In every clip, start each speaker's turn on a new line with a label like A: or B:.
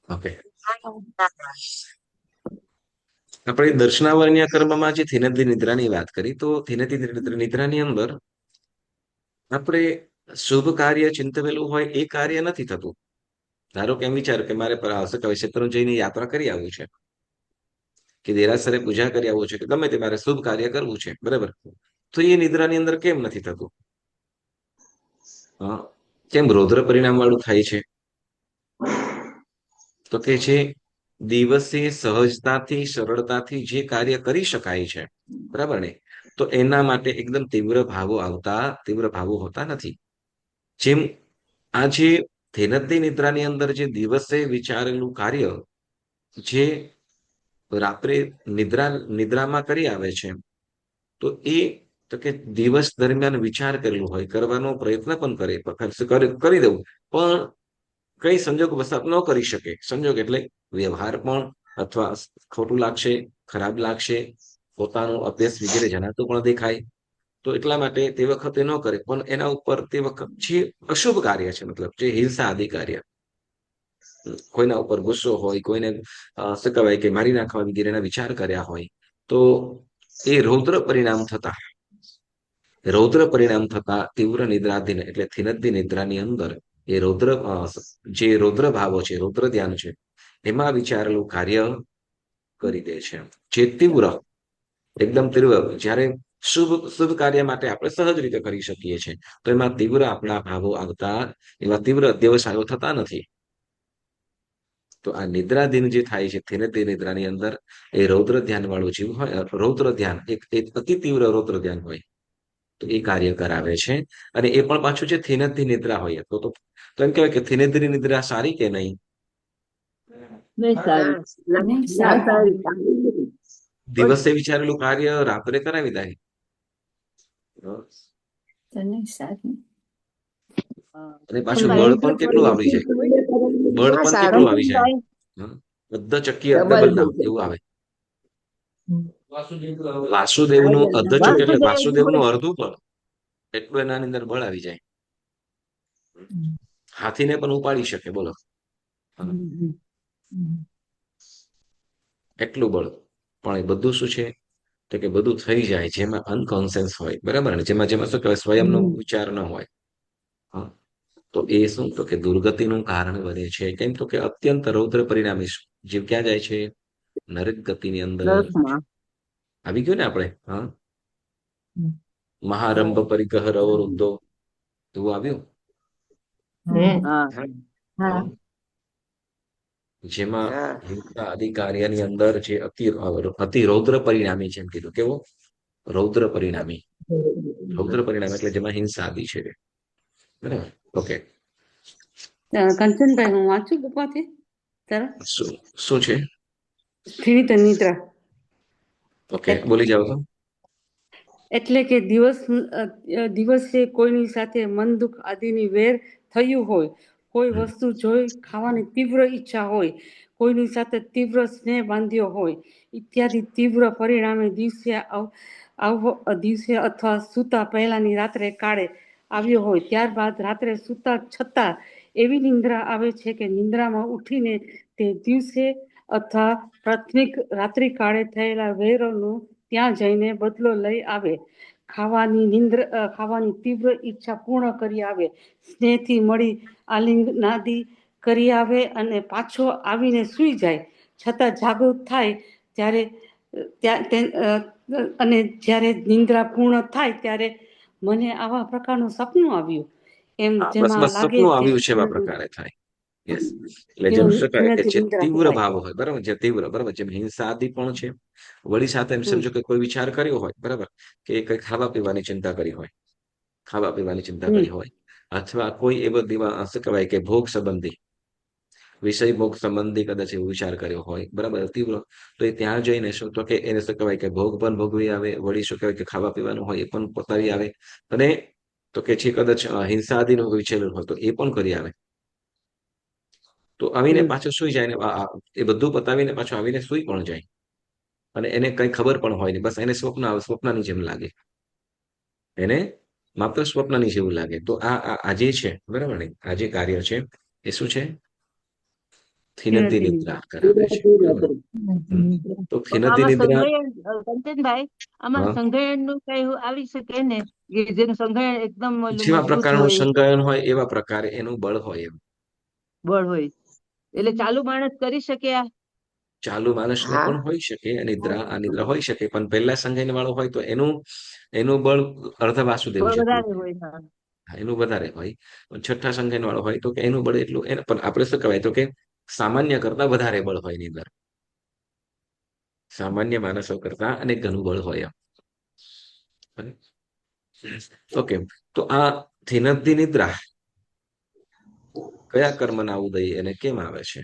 A: Okay, આપણે દર્શનાવરણ્ય કર્મમાં જે થિનતિ નિદ્રાની વાત કરી, તો થિનતિ નિદ્રાની અંદર આપણે શુભ કાર્ય ચિંતવેલું હોય એ કાર્ય નથી થતું. ધારો કે એમ વિચાર કે મારે શું કહેવાય શેત્રુંજયની યાત્રા કરી આવવું છે, કે દેરાસરે પૂજા કરી આવવું છે, કે ગમે તે મારે શુભ કાર્ય કરવું છે, બરાબર. તો એ નિદ્રાની અંદર કેમ નથી થતું? કેમ રૌદ્ર પરિણામ વાળું થાય છે? તો કે છે દિવસે સહજતાથી સરળતાથી જે કાર્ય કરી શકાય છે, બરાબર ને, તો એના માટે એકદમ તીવ્ર ભાવો હોતા નથી. જેમ આ જે થેનતી નિદ્રાની અંદર જે દિવસે વિચારેલું કાર્ય જે રાત્રે નિદ્રામાં કરી આવે છે, તો એ તો કે દિવસ દરમિયાન વિચાર કરેલું હોય, કરવાનો પ્રયત્ન પણ કરી દેવું, પણ કઈ સંજોગ વસાત ન કરી શકે. સંજોગ એટલે વ્યવહાર પણ, અથવા ખોટું લાગશે, ખરાબ લાગશે, પોતાનો અભ્યાસ વગેરે જણાતું પણ દેખાય, તો એટલા માટે તે વખતે ન કરે. પણ એના ઉપર તે વખત જે અશુભ કાર્ય છે, મતલબ જે હિંસા આદિ કાર્ય, કોઈના ઉપર ગુસ્સો હોય, કોઈને શું કહેવાય કે મારી નાખવા વગેરેના વિચાર કર્યા હોય, તો એ રૌદ્ર પરિણામ થતા તીવ્ર નિદ્રાધીન એટલે થિનદ્દી નિદ્રાની અંદર એ જે રૌદ્ર ભાવો છે, રૌદ્ર ધ્યાન છે, એમાં વિચારેલું કાર્ય કરી દે છે. જે તીવ્ર, એકદમ તીવ્ર, જ્યારે શુભ કાર્ય માટે આપણે સહજ રીતે કરી શકીએ છીએ, તો એમાં તીવ્ર આપણા ભાવો આવતા, એવા તીવ્ર અધ્યવસાયો થતા નથી. તો આ નિદ્રાધીન જે થાય છે તે નિદ્રાની અંદર એ રૌદ્ર ધ્યાન વાળું જીવ હોય, રૌદ્ર ધ્યાન એક અતિ તીવ્ર રૌદ્ર ધ્યાન હોય, તો એ કાર્ય કરાવે છે. અને એ પણ પાછું છે થિનતિ નિદ્રા હોય, તો એમ કહેવાય કે થિનતિ નિદ્રા સારી કે નહીં?
B: નહીં સારી.
C: નહીં
B: ના
C: સારી.
B: સારી.
A: દિવસે વિચારેલું કાર્ય રાત્રે કરાવી દે.
C: તો નહીં સારી.
A: અને પાછું બળ પણ કેટલું આવી જાય, બળ પણ કેટલું આવી જાય, અર્ધ ચક્કી ડબલ દાવ એવું આવે. વાસુદેવનું અર્ધ ચક્કી એટલે વાસુદેવનું અડધું બળ, એટલું એના અંદર બળ આવી જાય. હાથીને પણ ઉપાડી શકે, બોલો, એટલું બળ. પણ એ બધું શું છે, તો કે બધું થઈ જાય જેમાં અનકોન્શિયસ હોય, બરાબર ને, જેમાં શું કહેવાય સ્વયંનો વિચાર ન હોય. તો એ શું, તો કે દુર્ગતિનું કારણ બને છે. કેમ? તો કે અત્યંત રૌદ્ર પરિણામી જીવ ક્યાં જાય છે? નરક ગતિની અંદર આવી ગયું ને આપણે. મહારંભ પરિગ્રહ રવરુદ્ધો એવું આવ્યું. જેમાં હિંસા અધિકાર્યની અંદર જે અતિ રૌદ્ર પરિણામી છે, એમ કીધું કેવો રૌદ્ર પરિણામી. રૌદ્ર પરિણામ એટલે જેમાં હિંસા આદિ છે, બરાબર. ઓકે,
D: કંચનભાઈ હું વાંચું પપ્પાથી
A: શું છે?
D: સ્થિત નિદ્રા.
A: ઓકે, બોલી જાવ તો.
D: એટલે કે દિવસે કોઈની સાથે મન દુઃખ આદિની વેર થયું હોય, કોઈ વસ્તુ જોઈ ખાવાની તીવ્ર ઈચ્છા હોય, કોઈની સાથે તીવ્ર સ્નેહ બાંધ્યો હોય ઇત્યાદિ તીવ્ર પરિણામે દિવસે અથવા સૂતા પહેલાની રાત્રે કાળે આવ્યો હોય, ત્યારબાદ રાત્રે સૂતા છતાં એવી નિંદ્રા આવે છે કે નિંદ્રામાં ઉઠીને તે દિવસે અથવા પ્રાથમિક રાત્રિ કાળે થયેલા વૈરોનો ત્યાં જઈને બદલો લઈ આવે, ખાવાની તીવ્ર ઈચ્છા પૂર્ણ કરી આવે, સ્નેહથી મળી આલિંગનાદી કરી આવે અને પાછો આવીને સૂઈ જાય. છતાં જાગૃત થાય ત્યારે અને જ્યારે નિંદ્રા પૂર્ણ થાય ત્યારે મને આવા પ્રકારનું સપનું આવ્યું, એમ જેમાં
A: બસ
D: લાગે
A: સપનું આવ્યું છે એવા પ્રકારે થાય. યસ, એટલે જેમ શું કહે કે જે તીવ્ર ભાવ હોય, બરાબર, જે તીવ્ર, બરાબર, જેમ હિંસા આદિ પણ છે, વળી સાથે એમ સમજો કે કોઈ વિચાર કર્યો હોય, બરાબર, કે કઈ ખાવા પીવાની ચિંતા કરી હોય, અથવા કોઈ એવો શું કહેવાય કે ભોગ સંબંધી, વિષય ભોગ સંબંધી કદાચ એવો વિચાર કર્યો હોય, બરાબર, તીવ્ર, તો એ ત્યાં જઈને શું, તો કે એને શું કહેવાય કે ભોગ પણ ભોગવી આવે, વળી શું કહેવાય કે ખાવા પીવાનું હોય એ પણ પતાવી આવે, અને તો કે છે કદાચ હિંસા આદિનો વિચારેલું હોય તો એ પણ કરી આવે. તો આવીને પાછો સુઈ જાય ને એ બધું પતાવીને પાછો આવીને સુઈ પણ જાય, અને એને કઈ ખબર પણ હોય નહીં, બસ એને સ્વપ્નની જેમ લાગે, એને માત્ર સ્વપ્નની જેવું લાગે. તો આ જે છે, બરાબર ને, આ જે કાર્ય છે એ શું છે? થિનદી નિદ્રા કરાવે છે, બરાબર. તો થિનદી
B: આમાં
A: નિદ્રા,
B: કંચનભાઈ, આમાં
A: હા,
B: સંઘયન નું કઈ આવી શકે ને કે જેનું સંઘયન એકદમ ઓલું
A: જેવા
B: મજબૂત
A: પ્રકારનું
B: હોય,
A: સંગાયન હોય એવા પ્રકારે એનું બળ હોય એમ.
B: બળ હોય, એટલે ચાલુ માણસ કરી શકે આ?
A: ચાલુ માણસને પણ હોઈ શકે, અનિદ્રા હોઈ શકે, પણ પહેલા સંઘયન વાળો હોય તો એનું એનું બળ અર્ધ વાસુદેવ
B: બળ
A: જેટલું
B: વધારે
A: હોય.
B: હોય. હા.
A: હા, એનું વધારે હોય. પણ છઠ્ઠા સંઘયન વાળો હોય તો કે એનું બળ એટલું એને પણ આપણે શું કહેવાય તો કે સામાન્ય કરતા વધારે બળ હોય એની અંદર. સામાન્ય માણસો કરતા અનેક ગણું બળ હોય એમ. ઓકે, તો આ થિનદી નિદ્રા કયા કર્મના ઉદય અને કેમ આવે છે?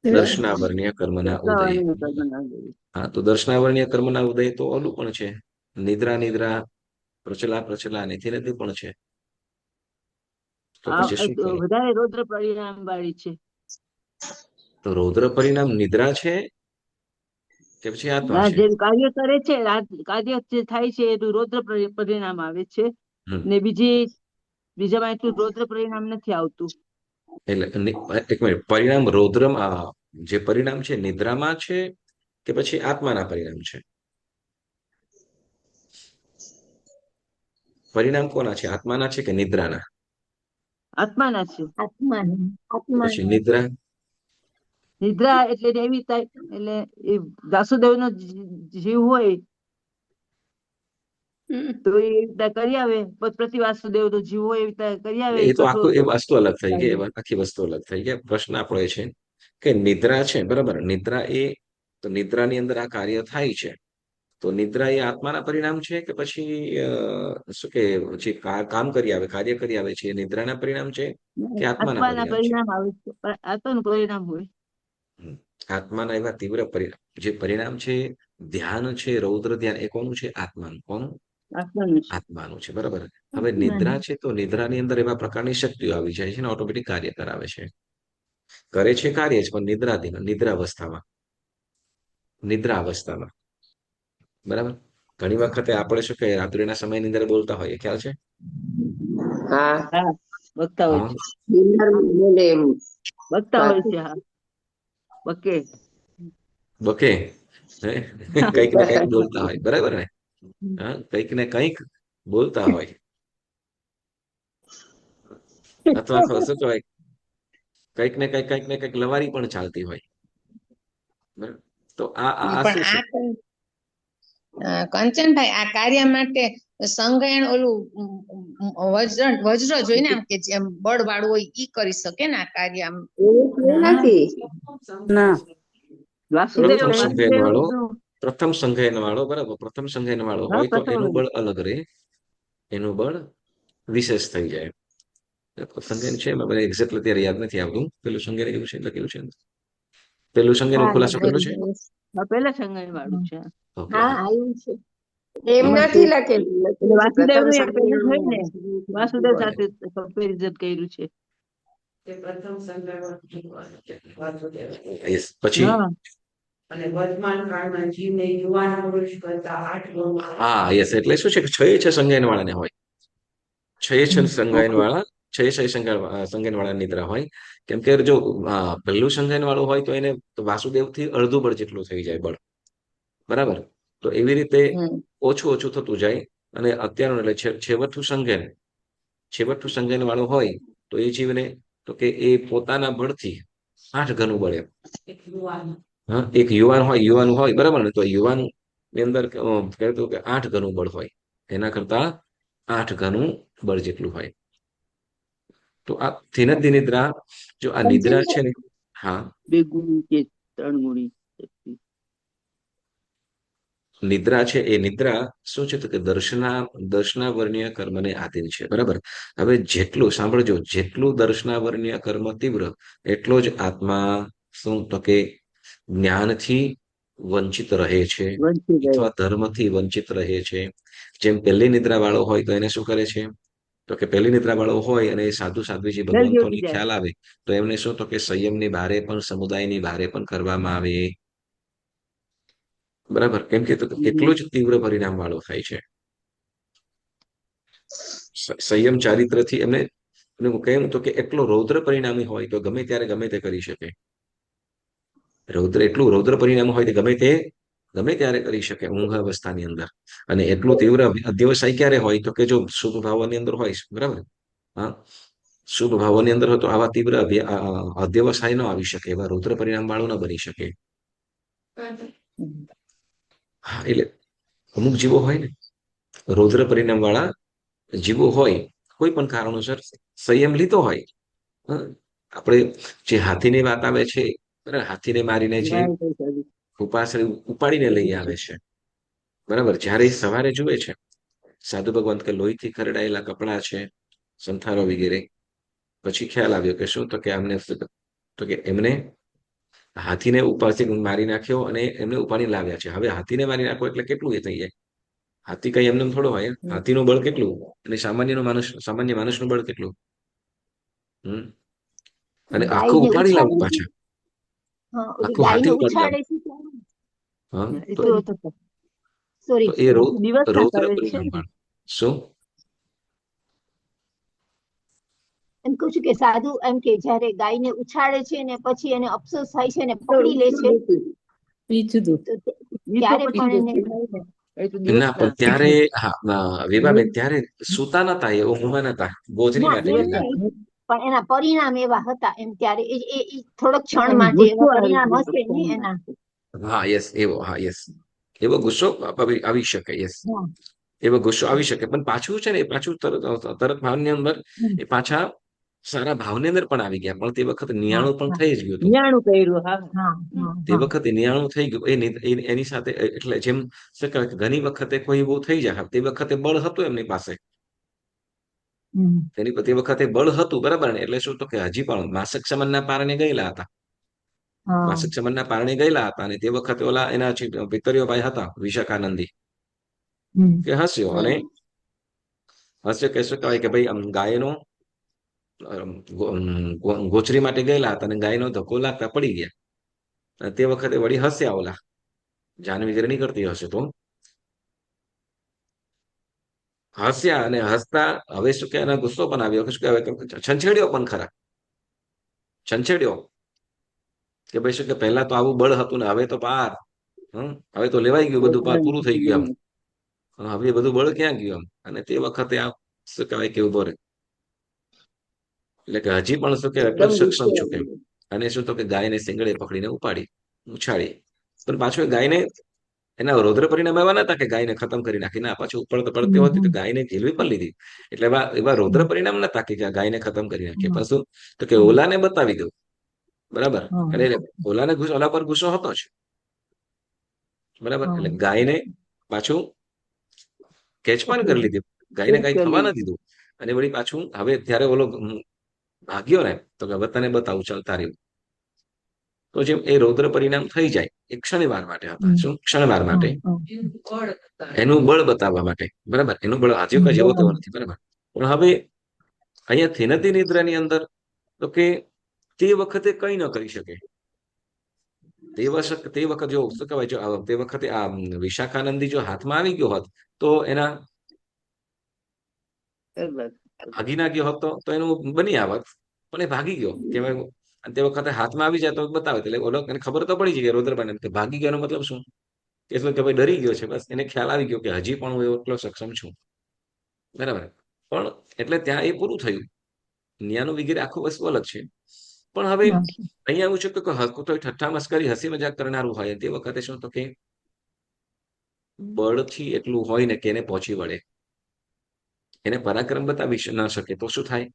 A: દર્શનાવર્ણ્ય કર્મના ઉદય. હા, તો દર્શનાવર્ણ્ય કર્મના ઉદય તો ઓલું પણ છે, નિદ્રા નિદ્રા, પ્રચલા પ્રચલા અને થિનદી પણ છે. તો પછી શું કરે?
B: વધારે રૌદ્ર પરિણામ વાળી છે.
A: તો રૌદ્ર પરિણામ નિદ્રા છે કે પછી આત્મા
B: હા,
A: છે?
B: જે કાર્ય કરે છે, કાર્ય જે થાય છે એનું રૌદ્ર પરિણામ આવે છે,
A: હમ
B: ને બીજામાં એટલું રૌદ્ર પરિણામ નથી આવતું.
A: એટલે એક મિનિટ, પરિણામ રૌદ્રમાં, જે પરિણામ છે નિદ્રામાં છે કે પછી આત્માના પરિણામ છે? પરિણામ કોના છે, આત્માના છે કે નિદ્રાના?
B: આત્માના છે.
A: તો પછી નિદ્રા?
B: નિદ્રા એટલે એવી થાય, એટલે એ વાસુદેવ નો જીવ હોય તો એ રીતે કરી આવે, પ્રતિ વાસુદેવ નો જીવ હોય એવી રીતે કરી આવે.
A: એ તો
B: કઠોર
A: આખું એ વસ્તુ અલગ થઈ ગઈ, આખી વસ્તુ અલગ થઈ ગઈ. પ્રશ્ન આપણો એ છે કે નિદ્રા છે, બરાબર, નિદ્રા એ, તો નિદ્રાની અંદર આ કાર્ય થાય છે, તો નિદ્રા એ આત્માના પરિણામ છે કે પછી શું કે જે કામ કરી આવે, કાર્ય કરી આવે છે, એ નિદ્રાના પરિણામ છે કે આત્માના
B: આત્માના
A: પરિણામ છે?
B: પરિણામ આવે છે, આત્માનું પરિણામ હોય.
A: હમ. આત્માના એવા તીવ્ર જે પરિણામ છે, ધ્યાન છે, રૌદ્ર ધ્યાન, એ કોનું છે? આત્માનું. કોનું?
B: આત્માનું છે.
A: આત્માનું છે, બરાબર. હવે નિદ્રા છે, તો નિદ્રાની અંદર એવા પ્રકારની શક્તિઓ આવી જાય છે ને ઓટોમેટિક કાર્ય કરાવે છે, કરે છે કાર્ય જ, પણ નિદ્રાધીન, નિદ્રા અવસ્થામાં, બરાબર. ઘણી વખતે આપણે શું કે રાત્રિના સમયની અંદર બોલતા હોઈએ, ખ્યાલ છે?
B: હા, બકતા હોય
A: હા,
B: છે. બકતા હોય છે. હા, બકે.
A: બકે. કંઈક ને કંઈક બોલતા હોય, બરાબર ને? હા, કંઈક ને કંઈક બોલતા હોય, અથવા તો શું કહેવાય, કંઈક ને કંઈક લવારી પણ ચાલતી હોય, બરાબર. તો આ શું છે?
C: કંચનભાઈ, આ કાર્ય માટે સંજ્ઞાન ઓલું વજ્ર જોઈને આમ કે જેમ બળ વાળું હોય ઈ કરી શકે ને આ કાર્ય આમ?
D: ના,
B: વાસુદેવ
A: પ્રથમ સંઘયન વાળો, બરાબર, પ્રથમ સંઘયન વાળો
B: હા,
A: હોય તો
B: પ્રથમ
A: એનું બળ અલગ રહે, એનું બળ વિશેષ થઈ જાય. સંઘયન છે એમાં મને એક્ઝેક્ટ અત્યારે યાદ નથી આવતું. પેલું સંઘયન એવું છે, લખેલું છે, પેલું સંઘયન ખુલાસો કેટલો છે?
B: પેલા સંગઠન વાળું છે.
A: ઓકે,
C: એમ નથી
B: એટલે વાસુદેવ નું એક પેલું છે ને, વાસુદેવ
C: લખેલું.
B: સાથે કમ્પેરિઝન કર્યું છે.
A: Yes. પછી
B: હા,
E: અને વર્તમાન કાળમાં જીવને યુવાન પુરુષ કરતા 8 ગણું
A: હા, યસ, એટલે શું છે કે છ સંજ્ઞાન વાળાને હોય, છ સંજ્ઞાન વાળા, સંજ્ઞાન વાળા નિદ્રા હોય. કેમ કે જો પહેલું સંજ્ઞાન વાળું હોય તો એને વાસુદેવ થી અડધું બળ જેટલું થઈ જાય બળ, બરાબર. તો એવી રીતે ઓછું ઓછું થતું જાય, અને અત્યારનું એટલે છેવટનું સંજ્ઞાન વાળું હોય તો એ જીવને, તો કે એ પોતાના બળથી 8 ગણું બળ એમ.
E: એક યુવાન
A: હા, એક યુવાન હોય, બરાબર ને, તો યુવાન ની અંદર કહેતું કે 8 ગણું બળ હોય, એના કરતા 8 ગણું બળ જેટલું હોય. તો આ થિનદી નિદ્રા, જો આ નિદ્રા છે ને, હા,
B: 2 ગુણી કે 3 ગુણી શક્તિ.
A: નિદ્રા છે, એ નિદ્રા શું છે તો કે દર્શનાવર્ણ્ય કર્મને આધીન છે, બરાબર. હવે જેટલું સાંભળજો, જેટલું દર્શનાવર્ણ્ય કર્મ તીવ્ર, એટલો જ આત્મા શું તો કે જ્ઞાનથી વંચિત રહે છે,
B: વંચિત રહે.
A: અથવા ધર્મથી વંચિત રહે છે. જેમ પહેલી નિદ્રા વાળો હોય તો એને શું કરે છે, તો કે પહેલી નિદ્રા વાળો હોય અને સાધુ સાધ્વીજી
B: જલ્દી ઉઠી
A: ભગવંતોની
B: જાય.
A: ખ્યાલ આવે તો એમને શું તો કે સંયમની બારે પણ, સમુદાયની બારે પણ કરવામાં આવે, બરાબર. કેમ કે એટલું જ તીવ્ર પરિણામ વાળો થાય છે. સંયમ ચારિત્રથી એમને અને હું કહ્યું તો કે એટલો રૌદ્ર પરિણામી હોય તો ગમે ત્યારે ગમે તે કરી શકે. એટલું રૌદ્ર પરિણામ હોય તો ગમે ત્યારે કરી શકે ઊંઘ અવસ્થાની અંદર. અને એટલું તીવ્ર અધ્યવસાય ક્યારે હોય તો કે જો શુભ ભાવોની અંદર હોય, બરાબર. હા, શુભ ભાવોની અંદર હોય તો આવા તીવ્ર અધ્યવસાય ન આવી શકે, એવા રૌદ્ર પરિણામ વાળું ન બની શકે. હા, એટલે અમુક જીવો હોય ને રૌદ્ર પરિણામ વાળા જીવો હોય, કોઈ પણ કારણોસર સંયમ લીધો હોય. આપણે જે હાથીની વાત આવે છે, બરાબર, હાથીને મારીને જે ઉપાડીને લઈ આવે છે, બરાબર. જ્યારે સવારે જુએ છે સાધુ ભગવંત કે લોહીથી ખરડાયેલા કપડા છે, સંથારો વગેરે, પછી ખ્યાલ આવ્યો કે શું, તો કે એમને હાથીને ઉપરથી મારી નાખ્યો અને એમને ઉપાડી લાવ્યા છે. હવે હાથીને મારી નાખો એટલે કેટલું એ થઈ જાય? હાથી કઈ એમને થોડો હોય. હાથીનું બળ કેટલું અને સામાન્ય માણસનું બળ કેટલું? અને આખું ઉપાડી લાવ્યું પાછા. આખું હાથી ઉપાડી લાવ્યું. હા, તો એ રૌદ્ર પરિણામ વાળું. શું
F: એમ કહું છું કે સાધુ એમ કે જયારે ગાયને ઉછાળે છે ને પછી એને અફસોસ થાય છે ને પકડી લે છે, ત્યારે પણ
A: ના, પણ ત્યારે વિભાબેન ત્યારે સુતા નતા, એ ઊંઘમાં નતા, ગોજરી માટે કહેતા.
F: પણ એના પરિણામ એવા હતા એમ ત્યારે એ થોડોક ક્ષણ માટે એવા પરિણામ હશે ને એના.
A: હા, યસ, એવો ગુસ્સો આવી શકે. યસ, એવો ગુસ્સો આવી શકે, પણ પાછું છે ને એ પાછું તરત ભાવની અંદર એ પાછા સારા ભાવની અંદર પણ આવી ગયા. પણ તે વખતે નિયાણું પણ થઈ જ ગયું હતું.
B: નિયાણું કર્યું.
A: તે વખતે નિયાણું થઈ ગયું. એની સાથે એટલે જેમ શું કહેવાય કે ઘણી વખતે કોઈ એવું થઈ જાય, તે વખતે બળ હતું એમની પાસે, તે વખતે બળ હતું, બરાબર ને. એટલે શું, તો કે હજી પણ માસક સમનના પારણે ગયેલા હતા. માસક સમનના પારણે ગયેલા હતા અને તે વખતે ઓલા એના પિતરીઓ ભાઈ હતા વિશાખાનંદી, કે હસ્યો અને કે શું કહેવાય કે ભાઈ આમ ગાયનો ગોચરી માટે ગયેલા હતા અને ગાયનો ધક્કો લાગતા પડી ગયા. તે વખતે વળી હસ્યા ઓલા જાનવી ગરણી કરતી હશે તો હસ્યા, અને હસતા હવે શું કે એના ગુસ્સો પણ આવ્યો, કે શું કહેવાય, છંછેડ્યો પણ ખરા, છંછેડ્યો કે ભાઈ શું કે પહેલા તો આવું બળ હતું ને હવે તો પાર, હવે તો લેવાઈ ગયું બધું, પાર પૂરું થઈ ગયું આમ, હવે બધું બળ ક્યાં ગયું આમ. અને તે વખતે આ શું કહેવાય કે ઉભો રહે, એટલે કે હજી પણ શું કે એટલો જ સક્ષમ છું કેમ. અને શું તો કે ગાયને સિંગડે પકડીને ઉછાળી. પણ પાછું ગાયને એના રૌદ્ર પરિણામ એવા નતા કે ગાયને ખતમ કરી નાખી. ના, પાછું પડતી હતી તો ગાયને ઝીલવી પણ લીધી. એટલે એવા રૌદ્ર પરિણામ નતા કે ગાયને ખતમ કરી નાખીએ. પણ શું, તો કે ઓલાને બતાવી દઉં, બરાબર. એટલે ઓલા પર ગુસ્સો હતો જ, બરાબર. એટલે ગાયને પાછું કેચ પણ કરી લીધી, ગાયને કઈ થવા ન દીધું. અને વળી પાછું હવે ત્યારે ઓલો ભાગ્યો ને, તો કે તને બતાવું, ચાલતા રહ્યું. તો જેમ એ રૌદ્ર પરિણામ થઈ જાય, એ ક્ષણવાર માટે હતા. શું ક્ષણવાર માટે? એનું બળ બતાવવા માટે, બરાબર. એનું બળ આજે જેવો તેવો નથી, બરાબર. પણ હવે અહીંયા થેનતી નિદ્રાની અંદર તો કે તે વખતે કઈ ન કરી શકે. તે વખત જો શું કહેવાય, તે વખતે આ વિશાખાનંદી જો હાથમાં આવી ગયો હોત તો એના ભાગી ના ગયો હતો તો એનું બની આવત, પણ એ ભાગી ગયો કેવાય. અને તે વખતે હાથમાં આવી જાય તો બતાવે, એટલે ઓલો એને ખબર તો પડી જાય રૌદ્રપાને કે ભાગી ગયો મતલબ શું, કે ભાઈ ડરી ગયો છે, બસ એને ખ્યાલ આવી ગયો કે હજી પણ હું એટલો સક્ષમ છું, બરાબર. પણ એટલે ત્યાં એ પૂરું થયું. ન્યાનું વગેરે આખું વસ્તુ અલગ છે. પણ હવે અહીંયા એવું છે કે તો ઠઠ્ઠા મસ્કરી હસી મજાક કરનારું હોય, તે વખતે શું, તો કે બળથી એટલું હોય ને કે એને પહોંચી વળે, એને પરાક્રમ બતાવી ન શકે તો શું થાય,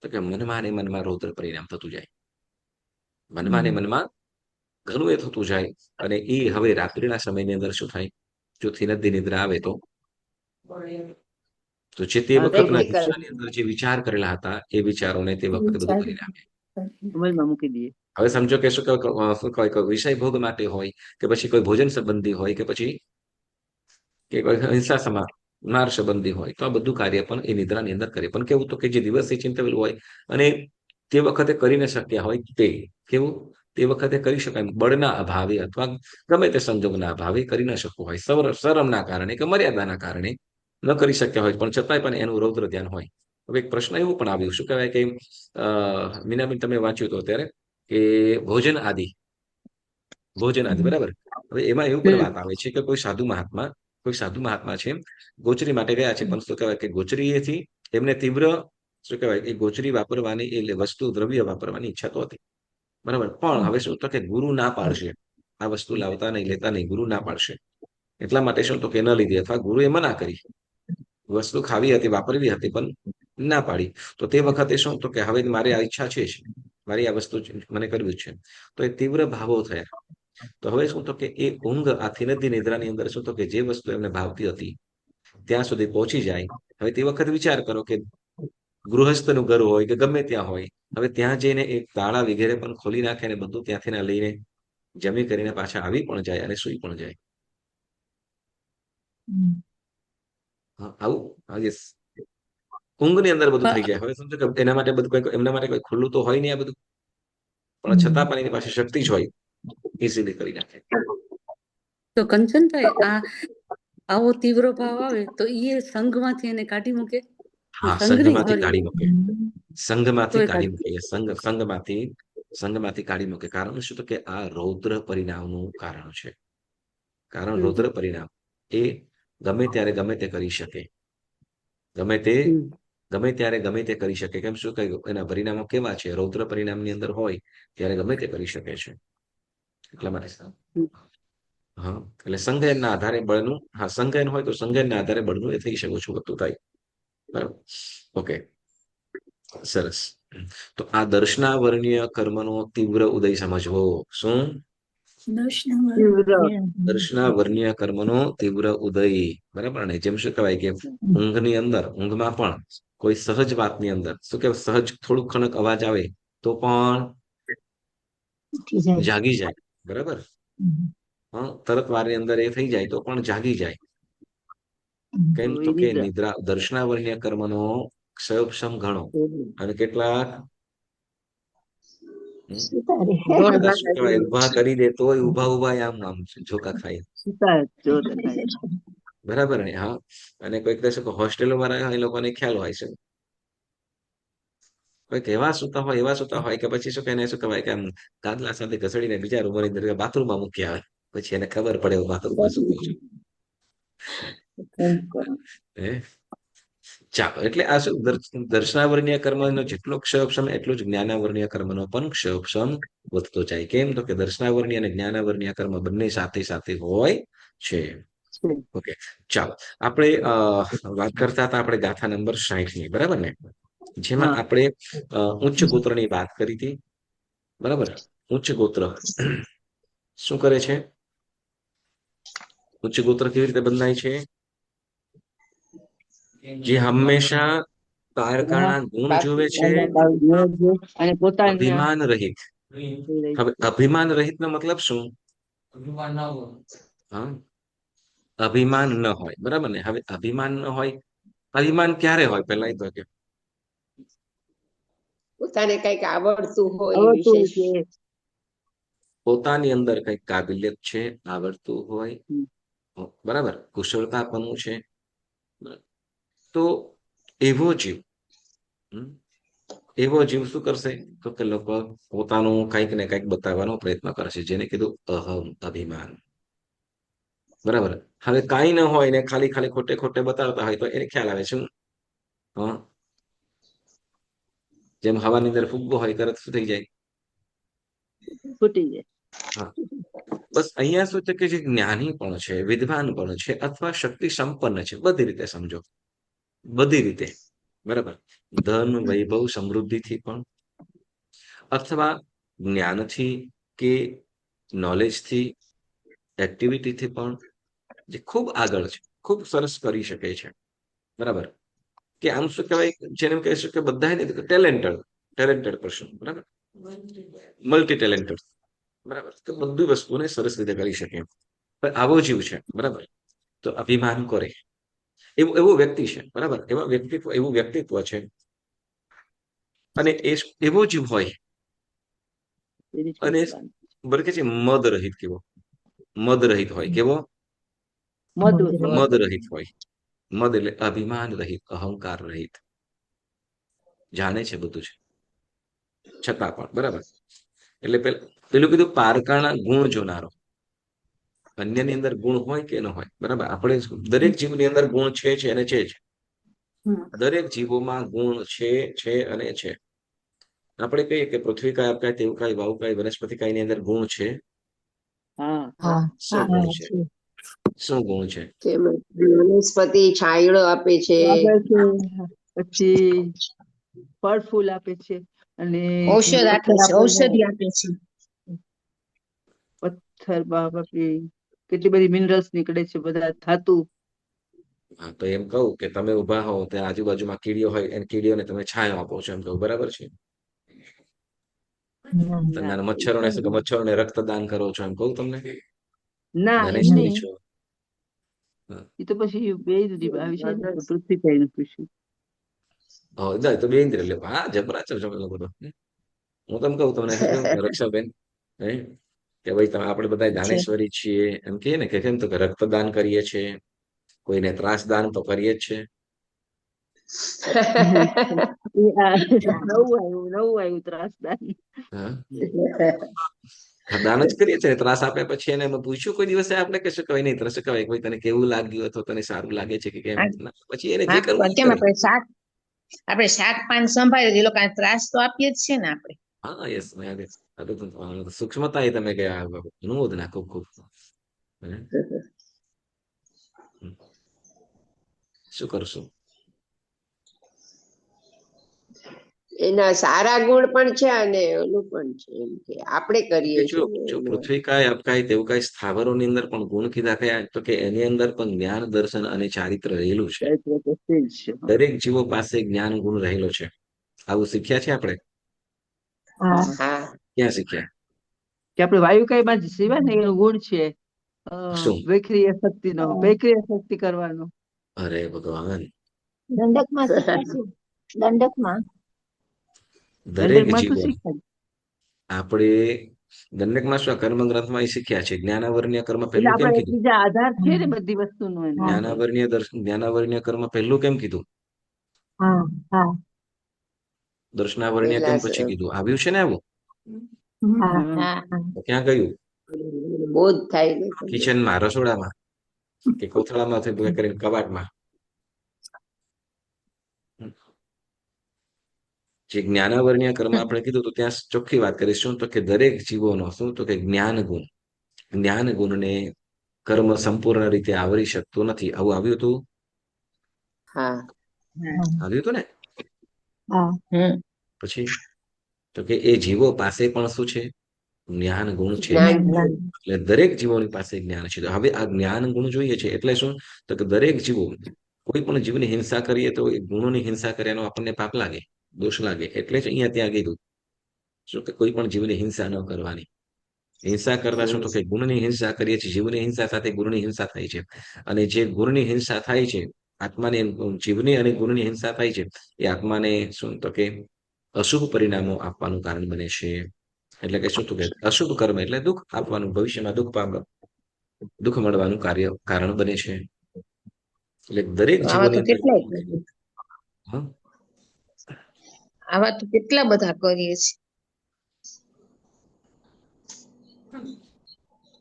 A: તો કે મનમાં ને મનમાં રૌદ્ર પરિણામ થતું જાય. મનમાં ને મનમાં ઘણું એ થતું જાય. અને એ હવે રાત્રિના સમયની અંદર શું થાય, જો થીનદી નિદ્રા આવે તો જે તે વખતના ગુસ્સાની અંદર જે વિચાર કરેલા હતા એ વિચારોને તે વખતે બધું કરી નાખે,
B: અમલમાં મૂકી દઈએ.
A: હવે સમજો કે શું કહેવાય, વિષય ભોગ માટે હોય કે પછી કોઈ ભોજન સંબંધી હોય કે પછી કે કોઈ હિંસા માર સંબંધી હોય, તો આ બધું કાર્ય પણ એ નિદ્રાની અંદર કરે. પણ કેવું, તો કે જે દિવસે ચિંતવેલું હોય અને તે વખતે કરી ન શક્યા હોય તે કેવું, તે વખતે કરી શકાય, બળના અભાવે અથવા ગમે તે સંજોગના અભાવે કરી ન શકવું હોય, શરમના કારણે કે મર્યાદાના કારણે ન કરી શક્યા હોય, પણ છતાંય પણ એનું રૌદ્ર ધ્યાન હોય. હવે એક પ્રશ્ન એવું પણ આવ્યું, શું કહેવાય કે મીનાબેન તમે વાંચ્યું હતું અત્યારે કે ભોજન આદિ બરાબર. હવે એમાં એવું પણ વાત આવે છે કે કોઈ સાધુ મહાત્મા છે, ગોચરી માટે ગયા છે, પણ શું કહેવાય કે ગોચરીએથી એમને તીવ્ર શું કહેવાય એ ગોચરી વાપરવાની એટલે વસ્તુ દ્રવ્ય વાપરવાની ઈચ્છા તો હતી, બરાબર. પણ હવે શું તો કે ગુરુ ના પાડશે, આ વસ્તુ લાવતા નહીં, લેતા નહીં, ગુરુ ના પાડશે. એટલા માટે શું તો કે ન લીધી, અથવા ગુરુએ મના કરી, વસ્તુ ખાવી હતી, વાપરવી હતી, પણ ના પાડી. તો તે વખતે શું તો કે હવે મારી આ ઈચ્છા છે જ, મારી આ વસ્તુ મને કરવી છે, તો એ તીવ્ર ભાવો થયા. તો હવે શું તો કે એ ઊંઘ આથી નદી નિદ્રાની અંદર શું તો કે જે વસ્તુ એમને ભાવતી હતી ત્યાં સુધી પહોંચી જાય. હવે તે વખત વિચાર કરો કે ગૃહસ્થનું ઘર હોય કે ગમે ત્યાં હોય, હવે ત્યાં જઈને એક તાળા વગેરે પણ ખોલી નાખે ને બધું ત્યાંથી ના લઈને જમી કરીને પાછા આવી પણ જાય અને સુઈ પણ જાય. આવું યસ, ઊંઘની અંદર બધું થઈ જાય. હવે સમજો કે એના માટે બધું કોઈ એમના માટે કોઈ ખુલ્લું તો હોય નહીં આ બધું, પણ છતાં પણ એની પાસે શક્તિ જ હોય, ઇઝીલી કરી નાખે.
D: તો કંચનભાઈ, આવો તીવ્ર ભાવ આવે તો એ સંઘમાંથી એને કાઢી મૂકે?
A: હા,
D: સંઘની
A: સંઘમાંથી
D: ઘડી
A: કાઢી મૂકે, સંઘમાંથી
D: તોય
A: કાઢી
D: કાઢી
A: મૂકે, સંઘમાંથી કાઢી મૂકે. કારણ શું તો કે આ રૌદ્ર પરિણામનું કારણ છે. કારણ રૌદ્ર પરિણામ એ ગમે ત્યારે ગમે તે કરી શકે, ગમે ત્યારે ગમે તે કરી શકે. કેમ શું કહ્યું, એના પરિણામો કેવા છે, રૌદ્ર પરિણામની અંદર હોય ત્યારે ગમે તે કરી શકે છે. એટલા માટે હા, એટલે સંઘયનના આધારે બળનું, હા સંઘયન હોય તો સંઘયનના આધારે બળનું એ થઈ શકે ઓછું વધતું થાય, બરાબર. ઓકે, સરસ. તો આ દર્શનાવર્ણ્ય કર્મનો તીવ્ર ઉદય સમજવો. શું? દર્શનાવર્ણ્ય કર્મનો તીવ્ર ઉદય, બરાબર ને. જેમ શું કહેવાય કે ઊંઘની અંદર, ઊંઘમાં પણ કોઈ સહજ વાતની અંદર શું કે સહજ થોડુંક ખણક અવાજ આવે તો પણ જાગી જાય, બરાબર. હા, તરત વારની અંદર એ થઈ જાય તો પણ જાગી જાય. કેમ તો કે નિદ્રા દર્શનાવર્ણ્ય કર્મનો ક્ષયોપશમ ઘણો, અને કેટલાક શું કહેવાય ઉભા કરી દે તોય ઉભા આમ ઝોકા ખાય, બરાબર ને. હા, અને કોઈક દર્શક હોસ્ટેલો વાળા એ લોકોને ખ્યાલ હોય છે, કોઈક એવા સુતા હોય કે પછી શું કે શું કહેવાય કે આમ ગાદલા સાથે ઘસડીને બીજા રૂમની અંદર બાથરૂમમાં મૂકી આવે, પછી એને ખબર પડે બાથરૂમમાં શું છે. ચાલો, એટલે આ શું દર્શનાવર્ણ્ય કર્મનો જેટલો ક્ષયોપશમ એટલું જ જ્ઞાનાવર્ણ્ય કર્મનો પણ ક્ષયોપશમ વધતો જાય. કેમ તો કે દર્શનાવર્ણ્ય અને જ્ઞાનાવર્ણ્ય કર્મ બંને સાથે સાથે હોય છે. ઓકે, ચાલો, આપણે વાત કરતા હતા આપણે ગાથા નંબર 60 ની, બરાબર ને, જેમાં આપણે ઉચ્ચ ગોત્રની વાત કરી હતી, બરાબર. ઉચ્ચ ગોત્ર શું કરે છે, ઉચ્ચ ગોત્ર કેવી રીતે બંધાય છે, જે હંમેશા કારકાના ગુણ જોવે છે, અભિમાન રહિત. હવે અભિમાન રહિત નો મતલબ શું? હા, અભિમાન ન હોય, બરાબર ને. હવે અભિમાન ન હોય, અભિમાન ક્યારે હોય પેલા એ તો કે
G: પોતાને કઈક આવડતું હોય વિશેષ,
A: પોતાની અંદર કઈક કાબિલિયત છે, આવડતું હોય, બરાબર, કુશળતાપણું છે, તો એવો જીવ શું કરશે તો કે લોકો પોતાનું કંઈક ને કંઈક બતાવવાનો પ્રયત્ન કરશે, જેને કીધું અહમ, અભિમાન, બરાબર. હવે કાંઈ ન હોય ને ખાલી ખોટે બતાવતા હોય તો એને ખ્યાલ આવે શું, હા, જેમ હવાની અંદર ફૂગવો હોય તરત શું થઈ જાય,
B: ફૂટી જાય.
A: હા, બસ અહીંયા શું છે કે જે જ્ઞાની પણ છે, વિદ્વાન પણ છે, અથવા શક્તિ સંપન્ન છે, બધી રીતે સમજો, બધી રીતે, બરાબર. ધન, વૈભવ, સમૃદ્ધિથી પણ, અથવા જ્ઞાનથી કે નોલેજથી, એક્ટિવિટીથી પણ, જે ખૂબ આગળ છે, ખૂબ સરસ કરી શકે છે, બરાબર. કે આમ શું કહેવાય, જેને કહીશું કે બધા ટેલેન્ટેડ પર્સન, બરાબર, મલ્ટી ટેલેન્ટેડ, બરાબર. તો બધી વસ્તુને સરસ રીતે કરી શકે. પણ આવો જીવ છે, બરાબર, તો અભિમાન કરે એવો વ્યક્તિ છે, બરાબર. એવું વ્યક્તિત્વ છે, અને એવો જીવ હોય, અને બરાબર કે છે મદ રહિત, કેવો મદ રહિત હોય, કેવો મદ રહિત હોય. મદ એટલે અભિમાન રહિત, અહંકાર રહિત, જાણે છે બધું છે છતાં પણ બરાબર. એટલે પેલું કીધું પારકાના ગુણ જોનારો. અન્યની અંદર ગુણ હોય કે ન હોય બરાબર, આપણે દરેક જીવની અંદર ગુણ છે અને છે જ. દરેક જીવોમાં ગુણ છે અને છે. આપણે કહીએ કે પૃથ્વી કાય આપકાય તેવું કાય વાયુ કાય વનસ્પતિ કાય ની અંદર ગુણ છે.
B: હા
F: હા
A: શું ગુણ છે? શું ગુણ છે?
G: જેમ વનસ્પતિ છાંયડો આપે છે,
B: આગળ છે, પછી ફળ ફૂલ આપે છે, અને
C: ઔષધ આપે
B: પથ્થર
C: છે,
B: આપણને
C: ઔષધિ આપે છે.
B: પથ્થર બાપરે કેટલી બધી મિનરલ્સ નીકળે છે, બધા ધાતુ.
A: હા, તો એમ કહું કે તમે ઉભા હો ત્યાં આજુબાજુમાં કીડીઓ હોય અને કીડીઓને તમે છાંયો આપો છો, એમ કહું બરાબર છે? તમે આના મચ્છરોને શું કે મચ્છરોને રક્તદાન કરો છો, એમ કહું તમને?
B: ના એમ
A: ધનેશ્વરી
B: નહીં,
A: છો. હા.
B: એ તો પછી બે આવી છે ને પૃથ્વી કઈ પૂછ્યું.
A: તો બે ઇન્દ્રિય લે. હા, જબરા છો તમે લોકો તો. હું તમને કહું તમને કેમ કે રક્ષાબેન, હે કે ભાઈ તમે આપણે બધા દાનેશ્વરી છીએ એમ કહીએ ને કે કેમ તો કે રક્તદાન કરીએ છીએ, કોઈને ત્રાસદાન તો કરીએ જ છે.
B: નવું આવ્યું ત્રાસદાન.
A: હા, દાન જ કરીએ છીએ. ત્રાસ આપ્યા પછી એને પૂછ્યું કોઈ દિવસે આપણે કશું કહેવાય નહીં, ત્રાસ કહેવાય કોઈ તને કેવું લાગ્યું અથવા તને સારું લાગે છે કે કેમ. પછી એને જે
C: હા,
A: કરવું એ
C: કેમ
A: કરે.
C: આપણે શાક પાન સંભાળીએ એ લોકો ત્રાસ તો આપીએ જ છે ને આપણે.
A: હા, યસ સૂક્ષ્મતા એ તમે ગયા અનુમોદના ખૂબ ખૂબ. શું કરશું?
G: એના સારા ગુણ પણ છે અને ઓલું પણ છે, એમ કે આપણે કરીએ
A: જો
G: છીએ
A: જો
G: એનો.
A: પૃથ્વી કાય આપકાય તેવું કાય સ્થાવરોની અંદર પણ ગુણ કીધા કયા તો કે એની અંદર પણ જ્ઞાન દર્શન અને ચારિત્ર રહેલું છે. દરેક જીવો પાસે જ્ઞાન ગુણ રહેલો છે. આવું શીખ્યા છે આપણે?
G: હા,
A: ક્યાં શીખ્યા?
B: કે આપણે વાયુ કઈ માં સિવાય ને એનો ગુણ છે
A: શું?
B: વૈક્રિય શક્તિ નો, વૈક્રિય શક્તિ કરવાનો.
A: અરે ભગવાન,
F: દંડકમાં શીખ્યા છે, દંડકમાં.
A: દરેક
B: દંડકમાં તો
A: જીવો
B: શીખ્યા.
A: આપણે દંડકમાં શું કર્મ ગ્રંથમાં એ શીખ્યા છે. જ્ઞાનાવર્ણ્ય કર્મ
B: એટલે
A: પહેલું કેમ
B: આપડે
A: કીધું?
B: એકબીજા આધાર છે ને બધી વસ્તુનો એનો.
A: જ્ઞાનાવર્ણ્ય કર્મ પહેલું કેમ કીધું?
F: હા હા
A: દર્શનાવર્ણ્ય કેમ
G: પેલા
A: પછી કીધું? આવ્યું છે ને આવું?
F: હા
B: હમ.
F: હા
A: તો ક્યાં ગયું?
G: બોધ થાય ને તમને.
A: કિચનમાં, રસોડામાં કે કોથળામાંથી કરીને કબાટમાં. જે જ્ઞાનાવર્ણ્ય કર્મ આપણે કીધું તો ત્યાં ચોખ્ખી વાત કરીશું તો કે દરેક જીવોનો શું તો કે જ્ઞાન ગુણને કર્મ સંપૂર્ણ રીતે આવરી શકતું નથી. આવું આવ્યું હતું?
G: હા,
A: આવ્યું હતું ને?
F: હા
A: પછી તો કે એ જીવો પાસે પણ શું છે? જ્ઞાન ગુણ છે.
G: જ્ઞાન છે.
A: એટલે દરેક જીવોની પાસે જ્ઞાન છે. તો હવે આ જ્ઞાન ગુણ જોઈએ છે એટલે શું તો કે દરેક જીવો કોઈ પણ જીવની હિંસા કરીએ તો એ ગુણોની હિંસા કર્યાનો આપણને પાપ લાગે, દોષ લાગે. એટલે જ અહીંયા ત્યાં કીધું શું કે કોઈ પણ જીવની હિંસા ન કરવાની. હિંસા કરતા શું તો કે ગુણની હિંસા કરીએ છીએ. જીવની હિંસા સાથે ગુણની હિંસા થાય છે. અને જે ગુણની હિંસા થાય છે, આત્માને જીવની અને ગુણની હિંસા થાય છે, એ આત્માને શું તો કે અશુભ પરિણામો આપવાનું કારણ બને છે. એટલે કે શું તો કે અશુભ કર્મ એટલે દુઃખ આપવાનું, ભવિષ્યમાં દુઃખ મળવાનું કારણ બને છે. એટલે દરેક
C: આવા તો
A: જીવોની અંદર
C: કેટલાય કરીએ.
A: હા,
C: આવા તો કેટલા બધા કરીએ છીએ.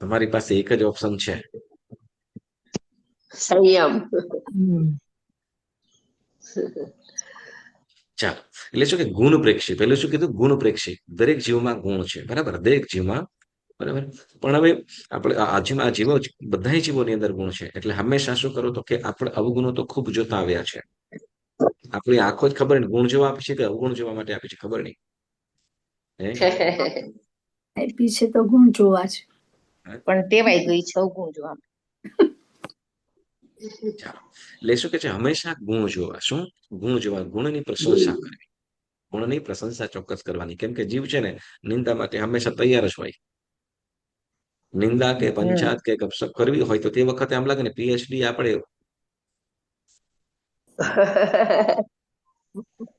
A: તમારી પાસે એક જ ઓપ્શન છે.
G: સંયમ.
A: ચાલો, એટલે શું કે ગુણ પ્રેક્ષી, પેલું શું કીધું? ગુણ પ્રેક્ષી. દરેક જીવમાં ગુણ છે, બરાબર? દરેક જીવમાં, બરાબર. પણ હવે આપણે આ જીવો બધા જીવોની અંદર ગુણ છે. એટલે હંમેશા શું કરો તો કે આપણે અવગુણો તો ખૂબ જોતા આવ્યા છે. આપણી આંખો જ ખબર નહીં ગુણ જોવા આપી છે કે અવગુણ જોવા માટે આપી છે, ખબર નહીં.
H: આપી છે તો ગુણ જોવા છે,
C: પણ ટેવાઈ ગઈ છે અવગુણ જોવા.
A: ચાલો, એટલે શું કે છે? હંમેશા ગુણ જોવા. શું ગુણ જોવા? ગુણની પ્રશંસા કરવી. ગુણની પ્રશંસા ચોક્કસ કરવાની. કેમ કે જીવ છે ને નિંદા માટે હંમેશા તૈયાર જ હોય. નિંદા કે પંચાત કે ગપસપ કરવી હોય તો તે વખતે આમ લાગે ને પીએચડી આપણે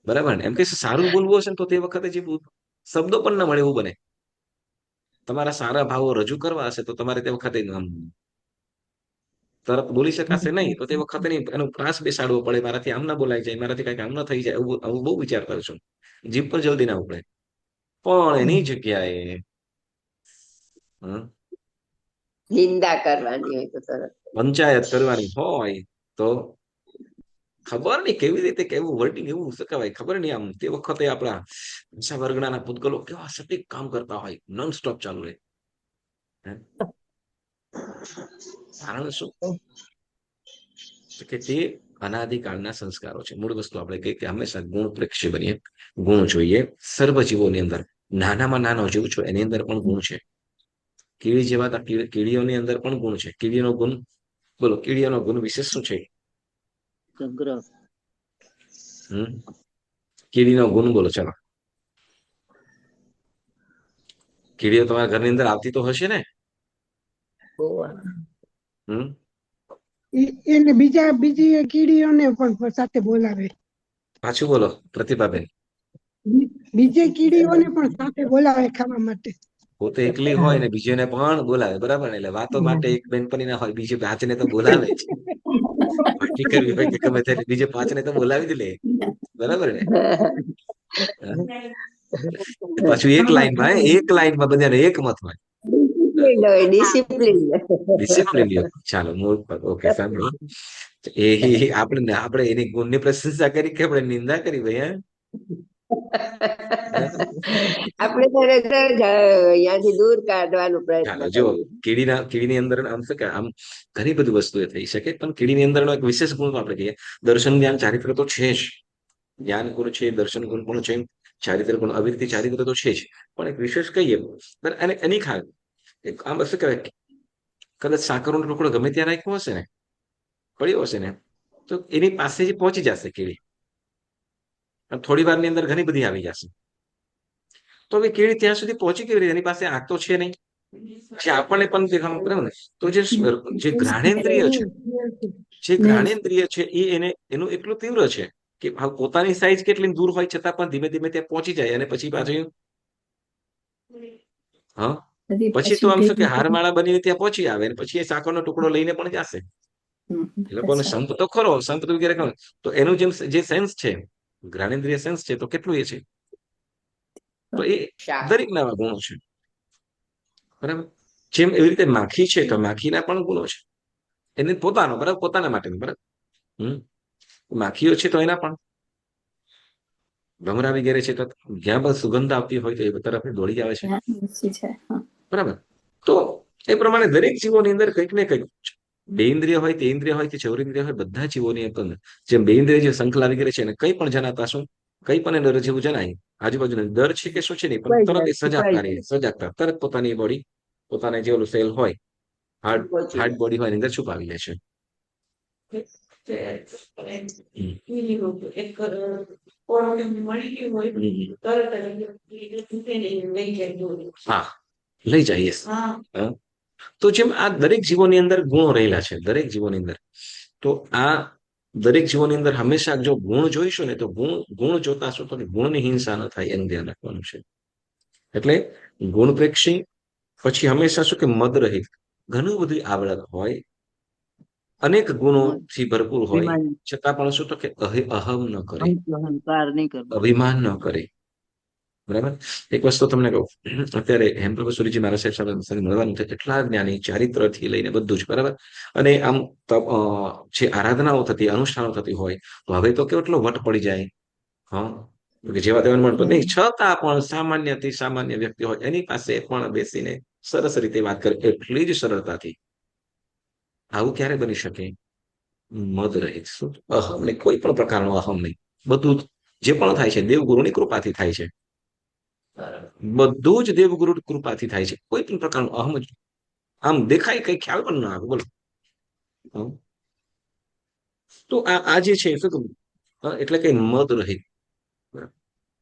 A: બરાબર ને? એમ કે સારું બોલવું હશે ને તો તે વખતે જે શબ્દો પણ ન મળે એવું બને. તમારા સારા ભાવો રજૂ કરવા હશે તો તમારે તે વખતે તરત બોલી શકાશે નહીં, તો તે વખતે એનો પ્રાસ બેસાડવો પડે, મારાથી આમ ના બોલાઈ જાય, મારાથી કઈક આમ ના થઈ જાય, આવું બહુ વિચાર કરું છું. જીભ પર જલ્દી ના ઉપડે. પણ એની જગ્યાએ
G: નિંદા કરવાની હોય તો તરત
A: પંચાયત કરવાની હોય તો ખબર નહીં કેવી રીતે કેવું વર્ટિંગ એવું શું કહેવાય ખબર નહીં. આમ તે વખતે આપણા ભાષા વર્ગના પૂતગલો કેવા સટીક કામ કરતા હોય, નોન સ્ટોપ ચાલુ રહે. કારણ શું કે તે અનાદિકાળના સંસ્કારો છે. મૂળ વસ્તુ આપણે કહીએ કે હંમેશા ગુણ પ્રેક્ષી બનીએ. ગુણ જોઈએ સર્વ જીવોની અંદર. નાનામાં નાનો જીવ છો એની અંદર પણ ગુણ છે. કીડી જેવા કીડીઓની અંદર પણ ગુણ છે. કીડીનો ગુણ બોલો, કીડીઓનો ગુણ વિશેષ શું છે? કીડીનો ગુણ બોલો ચાલો. કીડીઓ તમારા ઘરની અંદર આવતી તો હશે ને?
I: એને બીજી કીડીઓને પણ સાથે બોલાવે.
A: પાછું બોલો પ્રતિભાબેન.
I: બીજે કીડીઓને પણ સાથે બોલાવે ખાવા માટે.
A: પોતે એકલી હોય ને બીજાને પણ બોલાવે, બરાબર ને? એટલે વાતો માટે એક બેનપણી ના હોય, બીજે 5 ને તો બોલાવે જ. પાર્ટી કરવી હોય કે ગમે ત્યારે બીજે 5 ને તો બોલાવી જ લે, બરાબર ને? પાછું એક લાઈનમાં બધાને એક મત હોય. ડિસિપ્લિન ચાલો મૂળ પર ઓકે સાંભળો. આપણે એની ગુણની પ્રશંસા કરી કે આપણે નિંદા કરી ભાઈ?
G: આપણે તરત જ અહીંયાથી દૂર કાઢવાનો પ્રયત્ન
A: ચાલો જો કીડીની અંદર આમ શું કે આમ ઘણી બધી વસ્તુઓ થઈ શકે, પણ કીડીની અંદર એક વિશેષ ગુણ આપણે કહીએ દર્શન જ્ઞાન ચારિત્ર તો છે જ. જ્ઞાન ગુણ છે, દર્શન ગુણ પણ છે, ચારિત્ર ગુણ અવિરતિ ચારિત્ર તો છે જ, પણ એક વિશેષ કહીએ અને એની ખાલ આમ શું કહેવાય કદાચ સાકરનો ટુકડો ગમે ત્યાં રાખ્યો હશે ને, પડ્યો હશે ને, તો એની પાસે જ પહોંચી જશે કીડી. થોડી વારની અંદર ઘણી બધી આવી જશે. તો હવે કીડી ત્યાં સુધી પહોંચી કેવી રીતે? એની પાસે આંખ તો છે નહીં, જે આપણને પણ દેખાવાનું બરાબર ને? તો જે ઘ્રાણેન્દ્રિય છે એ એનું એટલું તીવ્ર છે કે પોતાની સાઈઝ કેટલી દૂર હોય છતાં પણ ધીમે ધીમે ત્યાં પહોંચી જાય. અને પછી પાછું પછી તો આમ શું કે હારમાળા બનીને ત્યાં પહોંચી આવે, અને પછી એ સાકરનો ટુકડો લઈને પણ જશે. એ લોકોને સંપ તો ખરો, સંપ વગેરે ખરો. તો એનું જે સેન્સ છે, જ્ઞાનેન્દ્રિય સેન્સ છે, તો કેટલું એ છે? તો એ દરેક ના ગુણો છે, બરાબર? જેમ એવી રીતે માખી છે તો માખીના પણ ગુણો છે, એને પોતાનો બરાબર, પોતાના માટે બરાબર. માખીઓ છે તો એના પણ ભમરા વગેરે છે તો જ્યાં પણ સુગંધ આવતી હોય તો એ તરફ દોડી આવે છે, બરાબર? તો એ પ્રમાણે દરેક જીવોની અંદર કંઈક ને કંઈક બે ઇન્દ્રિય હોય, તે ઇન્દ્રિય હોય કે ચૌરેન્દ્રિય હોય, બધા જીવોની અંદર જેમ બે ઇન્દ્રિય જે શંખલા વગેરે છે ને કંઈ પણ જણાતા શું કંઈ પણ ડર જેવું જણાય આજુબાજુ ડર છે કે શું છે નહીં, પણ તરત સજાગતા તરત પોતાની બોડી પોતાને જે ઓલું સેલ હોય હાર્ડ બોડી હોય એની અંદર છુપાવી લે છે. હા લઈ જઈએ. તો જેમ આ દરેક જીવોની અંદર ગુણો રહેલા છે, દરેક જીવોની અંદર, તો આ દરેક જીવોની અંદર હંમેશા જો ગુણ જોઈશું ને તો ગુણ જોતા શું તો ગુણની હિંસા ન થાય એનું ધ્યાન રાખવાનું છે. એટલે ગુણ પ્રેક્ષી, પછી હંમેશા શું કે મદ રહિત, ઘણું બધી આવડત હોય, અનેક ગુણોથી ભરપૂર હોય, છતાં પણ શું તો કે અહમ ન કરે, અભિમાન ન કરે, બરાબર? એક વસ્તુ તમને કહું, અત્યારે હેમપ્રભુ સુરીજી મહારાજ સાહેબ સાથે મળવાનું છે, એટલા જ્ઞાની ચારિત્રથી લઈને બધું જ, બરાબર? અને આમ જે આરાધનાઓ થતી, અનુષ્ઠાનો થતી હોય તો હવે તો કેટલો વટ પડી જાય. જેવા તેવા મળતો નહીં, છતાં પણ સામાન્યથી સામાન્ય વ્યક્તિ હોય એની પાસે પણ બેસીને સરસ રીતે વાત કરે એટલી જ સરળતાથી. આવું ક્યારે બની શકે? મદ રહિત, શું અહમ નહીં, કોઈ પણ પ્રકારનો અહમ નહીં. બધું જે પણ થાય છે દેવગુરુની કૃપાથી થાય છે, બધું જ દેવગુરુ કૃપાથી થાય છે. કોઈ પણ પ્રકારનું અહમ જ આમ દેખાય કઈ ખ્યાલ પણ ના આવે, બોલો. તો આ જે છે એટલે કે મદ રહિત.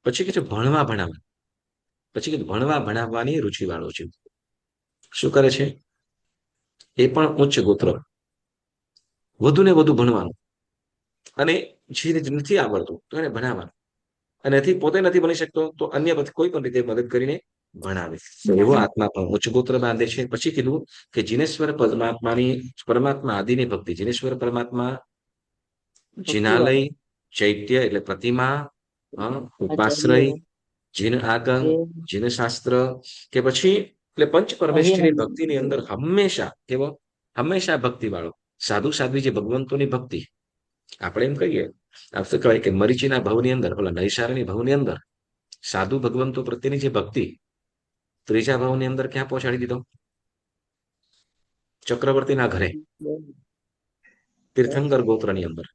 A: પછી કે છે ભણાવવા, પછી કે ભણાવવાની રુચિ વાળો છે. શું કરે છે? એ પણ ઉચ્ચ ગોત્ર, વધુ ને વધુ ભણવાનું, અને જે નથી આવડતું તો એને ભણાવવાનું, અને પોતે નથી બની શકતો તો અન્ય કોઈ પણ રીતે મદદ કરીને ભણાવે. તો એવો આત્મા પણ ઉચ્ચ ગોત્ર બાંધે છે. પછી કીધું કે જીનેશ્વર પરમાત્મા આદિની ભક્તિ. જીનેશ્વર પરમાત્મા જિનાલય, ચૈત્ય એટલે પ્રતિમા, ઉપાશ્રય, જીન આગમ, જીન શાસ્ત્ર કે પછી એટલે પંચ પરમેશ્વરી ભક્તિની અંદર હંમેશા કેવો, હંમેશા ભક્તિ વાળો સાધુ સાધ્વી જે ભગવંતોની ભક્તિ. આપણે એમ કહીએ શું કહેવાય કે મરીચીના ભવની અંદર, ઓલા નૈસારની ભવની અંદર સાધુ ભગવંતો પ્રત્યેની જે ભક્તિ ત્રીજા ભાવની અંદર ક્યાં પહોંચાડી દીધો? ચક્રવર્તીના ઘરે, તીર્થંકર ગોત્રની અંદર.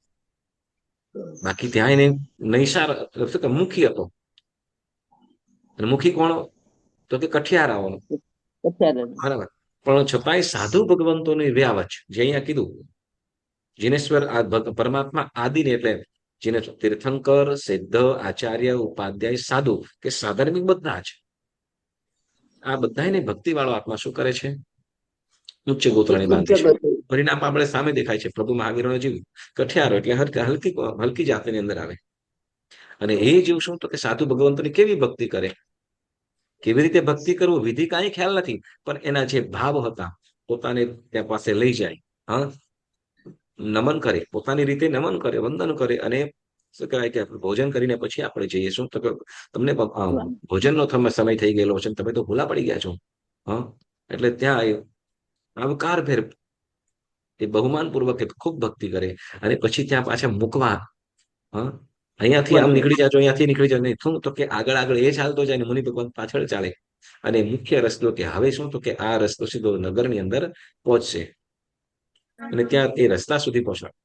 A: બાકી ત્યાં એને નૈસાર શું કે મુખી હતો. અને મુખી કોણ? તો કે કઠિયારાઓનો. બરાબર. પણ છતાંય સાધુ ભગવંતોની વ્યાવચ જે અહીંયા કીધું, જીનેશ્વર પરમાત્મા આદિને એટલે જેને તીર્થંકર, સિદ્ધ, આચાર્ય, ઉપાધ્યાય, સાધુ કે સાધર્મિક બધા જ આ બધાને ભક્તિ વાળો આત્મા શું કરે છે? ઉચ્ચ ગોત્રની બાંધે છે. પરિણામ આપણે સામે દેખાય છે. પ્રભુ મહાવીરનો જીવ કઠિયારો એટલે હલકી જાતિની અંદર આવે. અને એ જીવ શું તો કે સાધુ ભગવંતની કેવી ભક્તિ કરે, કેવી રીતે ભક્તિ કરવું વિધિ કાંઈ ખ્યાલ નથી, પણ એના જે ભાવ હતા પોતાને ત્યાં પાસે લઈ જાય, હા, નમન કરે, પોતાની રીતે નમન કરે, વંદન કરે. અને શું કહેવાય કે ભોજન કરીને પછી આપણે જઈએ શું તો તમને ભોજનનો સમય થઈ ગયેલો છે, તમે તો ભૂલા પડી ગયા છો, હા, એટલે ત્યાં આવકાર ભેર એ બહુમાન પૂર્વક ખૂબ ભક્તિ કરે. અને પછી ત્યાં પાછા મૂકવા, હા, અહીંયાથી આમ નીકળી જાજો, અહીંયાથી નીકળી જાજો, નહીં શું તો કે આગળ આગળ એ ચાલતો જાય ને મુનિ ભગવાન પાછળ ચાલે. અને મુખ્ય રસ્તો કે હવે શું તો કે આ રસ્તો સીધો નગરની અંદર પહોંચશે અને ત્યાં એ રસ્તા સુધી પહોંચાડે.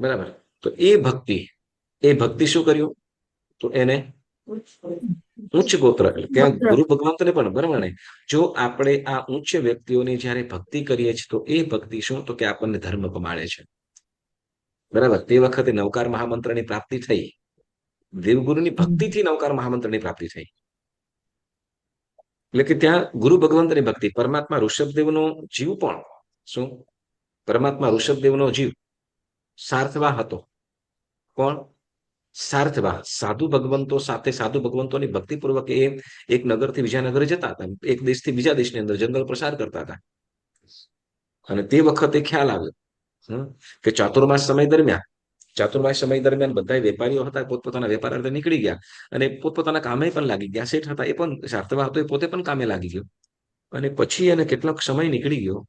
A: બરાબર. તો એ ભક્તિ શું કર્યું તો એને ઉચ્ચ ગોત્ર ત્યાં ગુરુ ભગવંતને પણ બરાબર ને. જો આપણે આ ઉચ્ચ વ્યક્તિઓની જયારે ભક્તિ કરીએ છીએ તો એ ભક્તિ શું તો કે આપણને ધર્મ પમાડે છે. બરાબર. તે વખતે નવકાર મહામંત્રની પ્રાપ્તિ થઈ. દેવગુરુની ભક્તિથી નવકાર મહામંત્રની પ્રાપ્તિ થઈ. એટલે કે ત્યાં ગુરુ ભગવંતની ભક્તિ. પરમાત્મા ઋષભદેવનો જીવ પણ શું? પરમાત્મા ઋષભદેવનો જીવ સાર્થવા હતો. કોણ? સાર્થવા. સાધુ ભગવંતો સાથે સાધુ ભગવંતોની ભક્તિપૂર્વક એ એક નગરથી બીજા નગરે જતા હતા, એક દેશથી બીજા દેશની અંદર જંગલ પ્રસાર કરતા હતા. અને તે વખતે ખ્યાલ આવ્યો કે ચાતુર્માસ સમય દરમિયાન બધા વેપારીઓ હતા, પોતપોતાના વેપાર અર્થે નીકળી ગયા અને પોતપોતાના કામે પણ લાગી ગયા. શેઠ હતા એ પણ સાર્થવા હતો, એ પોતે પણ કામે લાગી ગયો. અને પછી એને કેટલોક સમય નીકળી ગયો,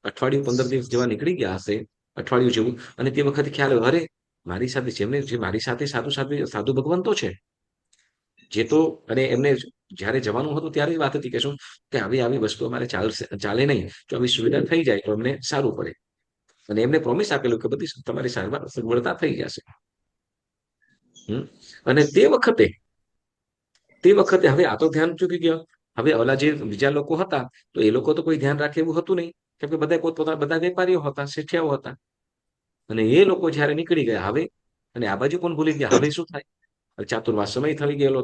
A: અઠવાડિયું 15 દિવસ જેવા નીકળી ગયા હશે, અઠવાડિયું જેવું. અને તે વખતે ખ્યાલ આવ્યો, અરે મારી સાથે જે મારી સાથે સાધુ ભગવંતો છે જે તો, અને એમને જયારે જવાનું હતું ત્યારે વાત હતી કે શું કે આવી વસ્તુ અમારે ચાલે નહીં, જો આવી સુવિધા થઈ જાય તો અમને સારું પડે. અને એમને પ્રોમિસ આપેલું કે બધી તમારી સારવાર સગવડતા થઈ જશે. અને તે વખતે હવે આ તો ધ્યાન ચૂકી ગયા. હવે ઓલા જે બીજા લોકો હતા તો એ લોકો તો કોઈ ધ્યાન રાખે એવું હતું નહીં, કેમ કે બધા પોતપોતાના બધા વેપારીઓ હતા, શેઠિયાઓ હતા. અને એ લોકો જયારે નીકળી ગયા હવે, અને આ બાજુ પણ ભૂલી ગયા, હવે શું થાય? ચાતુર્માસ સમય થઈ ગયેલો,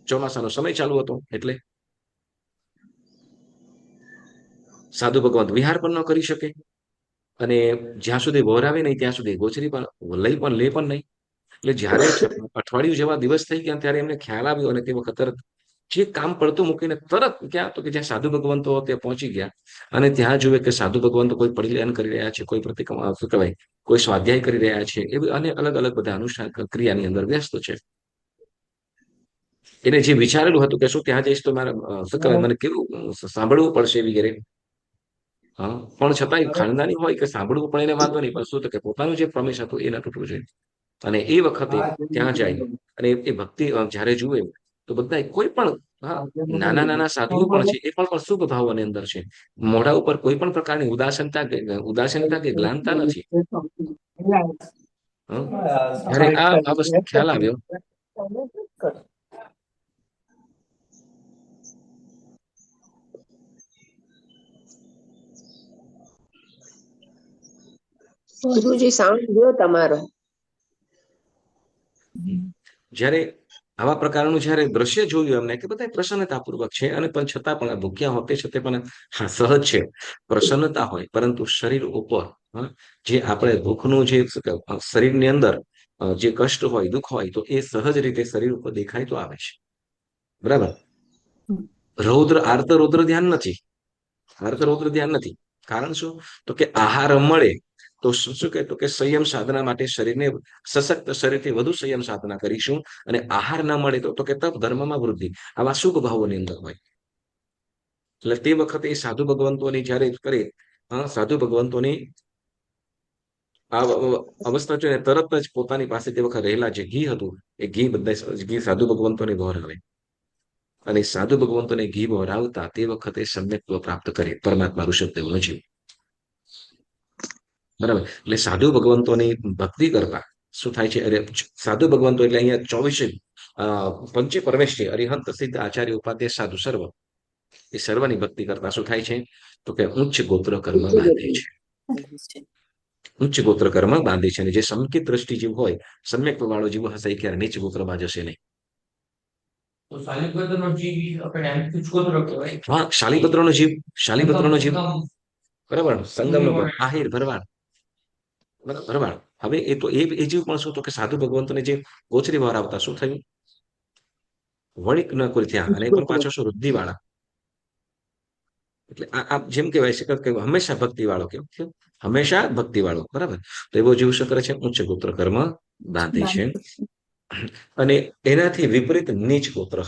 A: ચોમાસાનો સમય ચાલુ હતો, એટલે સાધુ ભગવંત વિહાર પણ ન કરી શકે. અને જ્યાં સુધી વહોરાવે નહીં ત્યાં સુધી ગોચરી પણ લે પણ નહીં. એટલે જયારે અઠવાડિયું જેવા દિવસ થઈ ગયા ત્યારે એમને ખ્યાલ આવ્યો અને તે વખત તરત જે કામ પડતું મૂકીને તરત ક્યાં તો કે જ્યાં સાધુ ભગવંતો ત્યાં પહોંચી ગયા. અને ત્યાં જુએ કે સાધુ ભગવંતો કોઈ પરિલયન કરી રહ્યા છે, કોઈ પ્રતિક્રમણ શું કહેવાય કોઈ સ્વાધ્યાય કરી રહ્યા છે, એવી અને અલગ અલગ બધા અનુષ્ઠાન ક્રિયાની અંદર વ્યસ્ત છે. એને જે વિચારેલું હતું કે શું ત્યાં જઈશ તો મારે શું કહેવાય મને કેવું સાંભળવું પડશે વગેરે, હા, પણ છતાંય ખાનદાની હોય કે સાંભળવું પણ એને વાંધો નહીં, પણ શું તો કે પોતાનું જે પ્રોમિસ હતું એ ન તૂટવું જોઈએ. અને એ વખતે ત્યાં જાય અને એ ભક્તિ જયારે જુએ તો બધા કોઈ પણ નાના સાધુઓ પણ છે, એ પણ શુભ ભાવોની અંદર છે. મોઢા ઉપર કોઈ પણ પ્રકારની ઉદાસીનતા કે ગ્લાનતા નથી. ત્યારે આ વસ્તુ ખ્યાલ આવ્યો.
G: ગુરુજી સાઉન્ડ ગયો તમારો.
A: જયારે આવા પ્રકારનું જયારે દ્રશ્ય જોયું એમને કે બધા પ્રસન્નતાપૂર્વક છે, અને પણ છતાં પણ ભૂખ્યા હોતે છતાં પણ સહજ છે, પ્રસન્નતા હોય, પરંતુ શરીર ઉપર જે આપણે ભૂખનું જે શરીરની અંદર જે કષ્ટ હોય, દુઃખ હોય, તો એ સહજ રીતે શરીર ઉપર દેખાય તો આવે છે. બરાબર. રૌદ્ર આર્ત રૌદ્ર ધ્યાન નથી. આર્ત રૌદ્ર ધ્યાન નથી. કારણ શું? તો કે આહાર મળે તો શું કહે, તો કે સંયમ સાધના માટે શરીરને સશક્ત શરીરથી વધુ સંયમ સાધના કરીશું, અને આહાર ન મળે તો કે તપ ધર્મમાં વૃદ્ધિ, આવા શુભ ભાવોની અંદર હોય. એટલે તે વખતે સાધુ ભગવંતોની જયારે કરે, સાધુ ભગવંતોની આ અવસ્થા છે ને, તરત જ પોતાની પાસે તે વખત રહેલા જે ઘી હતું, એ ઘી બધા ઘી સાધુ ભગવંતોને વહોરાવે, અને સાધુ ભગવંતોને ઘી વહોરાવતા તે વખતે સમ્યક્ત્વ પ્રાપ્ત કરે પરમાત્મા ઋષભદેવનો જીવ. બરાબર. એટલે સાધુ ભગવંતોની ભક્તિ કરતા શું થાય છે? અરે સાધુ ભગવંતો એટલે અહીંયા 24 પંચે પરમેશ્વરી અરિહંત સિદ્ધ આચાર્ય ઉપાધ્યાય સાધુ સર્વ, એ સર્વની ભક્તિ કરતા શું થાય છે? તો કે ઉચ્ચ ગોત્ર કર્મ બાંધે છે. ઉચ્ચ ગોત્ર કર્મ બાંધે છે. અને જે સંકિત દ્રષ્ટિ જીવ હોય, સમ્યક વાળો જીવ હશે, એ ક્યારે નીચ ગોત્રમાં જશે નહીં. હા, શાલીપત્રનો જીવ, શાલીપત્રનો જીવ, બરાબર. સંગમનો આહિર ભરવાડ, ભરવાડ. હવે એ તો એ જીવ પણ શું, તો કે સાધુ ભગવંતોને જે ગોચરી વાર આવતા શું થયું? વણિક ન કોઈ થયા, અને એ પણ પાછો શું, વૃદ્ધિ વાળા. એટલે આ જેમ કહેવાય છે કે હંમેશા ભક્તિ વાળો, કેમ થયો? હંમેશા ભક્તિ વાળો. બરાબર. તો એવો જીવ શું કરે છે? ઉચ્ચ ગોત્ર કર્મ બાંધે છે. અને એનાથી વિપરીત નીચ ગોત્ર,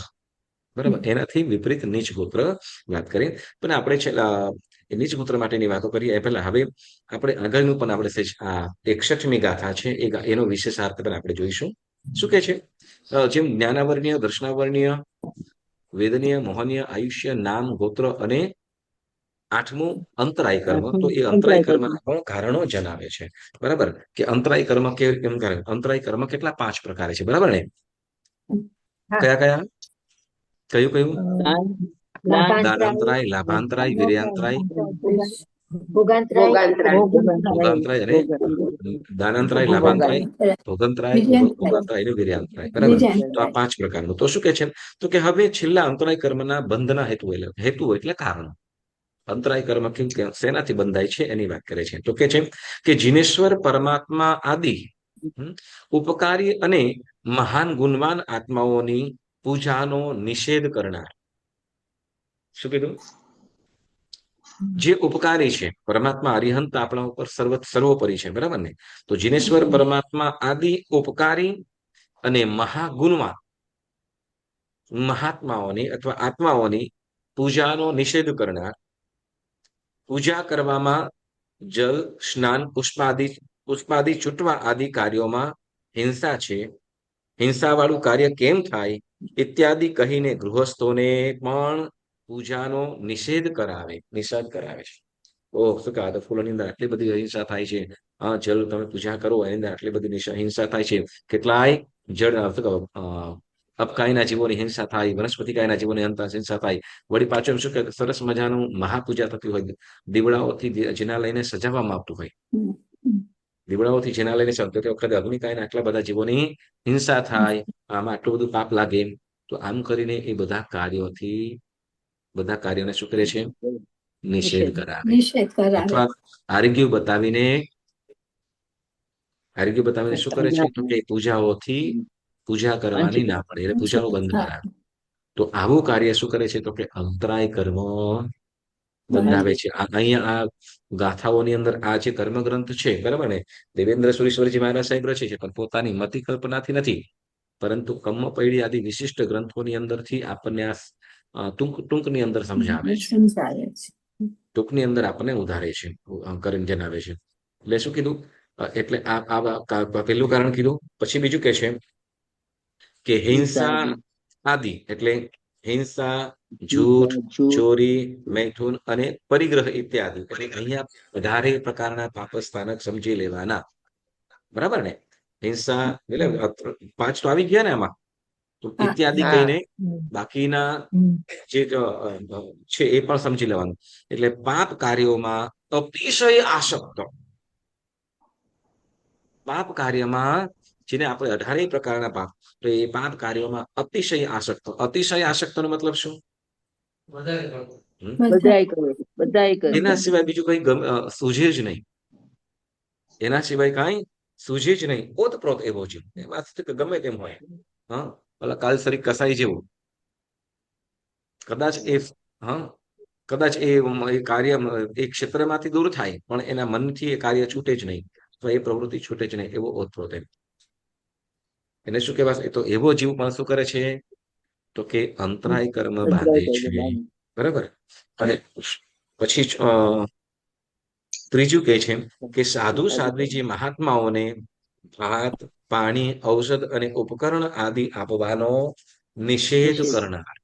A: બરાબર, એનાથી વિપરીત નીચ ગોત્ર વાત કરીએ. પણ આપણે છેલ્લા નીચ ગોત્ર માટેની વાતો કરીએ એ પહેલા હવે આપણે આગળનું પણ આપણે આ 61મી ગાથા છે, એનો વિશેષાર્થ પણ આપણે જોઈશું. શું કે છે? જેમ જ્ઞાનાવર્ણીય, દર્શનાવર્ણીય, વેદનીય, મોહનીય, આયુષ્ય, નામ, ગોત્ર અને 8મું અંતરાય કર્મ. તો એ અંતરાય કર્મના પણ કારણો જણાવે છે. બરાબર. કે અંતરાય કર્મ કેમ કરે? અંતરાય કર્મ કેટલા? 5 પ્રકારે છે. બરાબર ને? કયા કયા? કયું? દાનાંતરાય, લાભાંતરાય, વિર્યાંતરાય, ભોગાંતરાય અને દાનાંતરાય, લાભાંતરાય, ભોગાંતરાય, અને વિર્યાંતરાય. બરાબર. તો આ 5 પ્રકારનું. તો શું કે છે? તો કે હવે છેલ્લા અંતરાય કર્મના બંધના હેતુ એટલે કારણો. અંતરાય કર્મ શેનાથી બંધાય છે એની વાત કરે છે. તો કે છે કે જીનેશ્વર પરમાત્મા આદિ ઉપકારી અને મહાન ગુણવાન આત્માઓની પૂજાનો નિષેધ કરનાર. શું કીધું? જે ઉપકારી છે, પરમાત્મા અરિહંત આપણા ઉપર સર્વોપરી છે. બરાબર ને? તો જીનેશ્વર પરમાત્મા આદિ ઉપકારી અને મહાગુણવાન મહાત્માઓની અથવા આત્માઓની પૂજાનો નિષેધ કરનાર, પૂજા કરવામાં જલ, સ્નાન, પુષ્પાદિ છૂટવા આદિ કાર્યોમાં હિંસા છે, હિંસાવાળું કાર્ય કેમ થાય ઇત્યાદિ કહીને ગૃહસ્થોને પણ પૂજાનો નિષેધ કરાવે છે. ઓહ, શું કહે, ફૂલોની અંદર આટલી બધી હિંસા થાય છે, જલ તમે પૂજા કરો એની અંદર આટલી બધી હિંસા થાય છે. કેટલાય જળ અપકાયના જીવોની હિંસા થાય, વનસ્પતિકાયના જીવોની હિંસા થાય. વળી પાછું શું કે સરસ મજાનું મહાપૂજા થતી હોય, દીવડાઓથી જેના લઈને સજાવવામાં આવતું હોય, દીવડાઓથી જેના લઈને તે વખતે અગ્નિકાયના આટલા બધા જીવોની હિંસા થાય, આમાં આટલું બધું પાપ લાગે. તો આમ કરીને એ બધા કાર્યોને શું કરે છે? નિષેધ કરાવે. અથવા આર્ગ્યુ બતાવીને શું કરે છે? તો કે પૂજા કરવાની ના પડે, એટલે પૂજાઓ બંધ કરાવે. તો આવું કાર્ય શું કરે છે? તો કે અંતરાય કર્મ બંધાવે છે. અહીંયા આ ગાથાઓની અંદર આ જે કર્મગ્રંથ છે, બરાબર ને, દેવેન્દ્ર સુરેશ્વરજી મહારાજ સાહેબ રચે છે, પણ પોતાની મતિ કલ્પનાથી નથી, પરંતુ કમ્મપૈડી આદિ વિશિષ્ટ ગ્રંથોની અંદરથી આપણને આ ટૂંકની અંદર સમજાવે છે, ટૂંકની અંદર આપણને ઉધારે છે, કરીને જણાવે છે. એટલે શું કીધું? એટલે આ પહેલું કારણ કીધું. પછી બીજું કે છે કે હિંસા આદિ એટલે હિંસા, જૂઠ, ચોરી, મૈથુન અને પરિગ્રહ ઇત્યાદિ. એટલે અહીંયા વધારે પ્રકારના પાપ સ્થાનક સમજી લેવાના. બરાબર ને? હિંસા એટલે 5 તો આવી ગયા ને આમાં. તો ઇત્યાદિ કહીને બાકીના જે છે એ પણ સમજી લેવાનું. એટલે પાપ કાર્યોમાં અતિશય આસક્ત, પાપ કાર્યમાં જેને આપણે 18 પ્રકારના પાપ, તો એ પાપ કાર્યોમાં અતિશય આસક્ત. અતિશય આસક્ત નો મતલબ શું? એના સિવાય બીજું કઈ સૂઝે જ નહીં. એના સિવાય કઈ સૂઝે જ નહીં ઓતપ્રોત એવો જીવ, એમાં કે ગમે તેમ હોય, હા, ઓલા કાલસરી કસાઈ જેવું, કદાચ એ હા કદાચ એ કાર્ય એ ક્ષેત્રમાંથી દૂર થાય પણ એના મનથી એ કાર્ય છૂટે જ નહીં, તો એ પ્રવૃત્તિ છૂટે જ નહીં, એવો ઓતપ્રોત એને શું કહેવાય? તો એવો જીવ પણ શું કરે છે? તો કે અંતરાય કર્મ બાંધે છે, બરાબર. અને પછી ત્રીજું કે છે કે સાધુ સાધ્વીજી મહાત્માઓને ભાત, પાણી, ઔષધ અને ઉપકરણ આદિ આપવાનો નિષેધ કરનાર.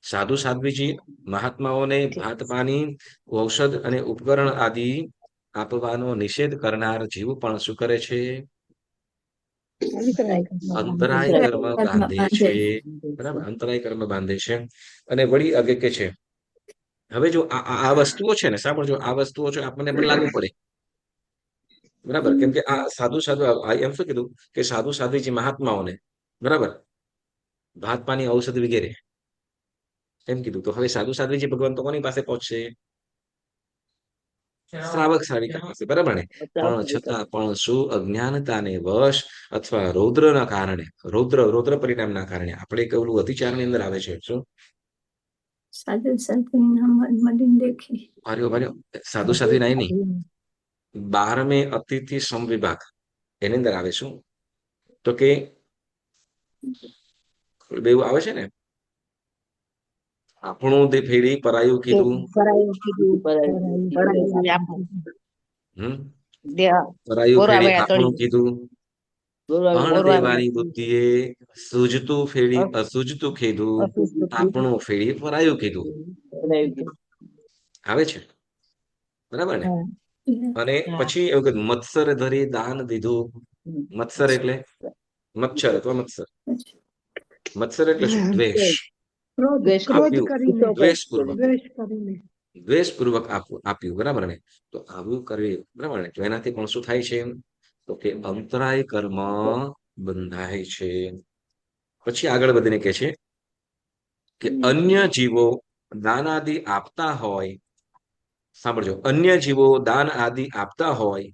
A: સાધુ સાધ્વીજી મહાત્માઓને ભાત, પાણી, ઔષધ અને ઉપકરણ આદિ આપવાનો નિષેધ કરનાર જીવ પણ શું કરે છે? અંતરાય કર્મ બાંધે છે, બરાબર. અંતરાય કર્મ બાંધે છે. અને વળી આગે કે છે, હવે જો આ વસ્તુઓ છે ને, સાંભળજો, આ વસ્તુઓ છે આપણને પણ લાગુ પડે, બરાબર. કેમ કે આ સાધુ એમ શું કીધું કે સાધુ સાધ્વીજી મહાત્માઓને, બરાબર, ભાત, પાણી, ઔષધ વગેરે એમ કીધું. તો હવે સાધુ સાધ્વીજી ભગવાન તો કોની પાસે પહોંચશે? શ્રાવક શ્રાવિકા પાસે, બરાબર ને. પણ છતાં પણ શું અજ્ઞાનતાને વશ અથવા રૌદ્રના કારણે, રૌદ્ર પરિણામના કારણે આપણે કેવલું અતિચારની અંદર આવે છે. શું?
H: સાધુ સાધ્વી દેખી
A: સાધુ સાધ્વી નહીં, 12મે અતિથિ સમવિભાગ એની અંદર આવે શું? તો કે બેવું આવે છે ને, આપણું તે ફેરી પરાયું કીધું, પરાયું ફેરી આપણું કીધું, અણદેવાની બુદ્ધિએ સૂજતું ફેરી અસૂજતું કીધું, આપણું ફેરી પરાયું કીધું. આવે છે, બરાબર ને. અને પછી એવું કે મત્સર ધરી દાન દીધું. મત્સર એટલે મચ્છર અથવા મત્સર. મત્સર એટલે શું? દ્વેષ.
I: ક્રોધ કરીને,
A: દ્વેષપૂર્વક આપ્યું, બરાબર ને. તો આવું કરવી, બરાબર ને. તો એનાથી પણ શું થાય છે? તો કે અંતરાય કર્મ બંધાય છે. પછી આગળ વધીને કે છે કે અન્ય જીવો દાન આદિ આપતા હોય, સાંભળજો, અન્ય જીવો દાન આદિ આપતા હોય,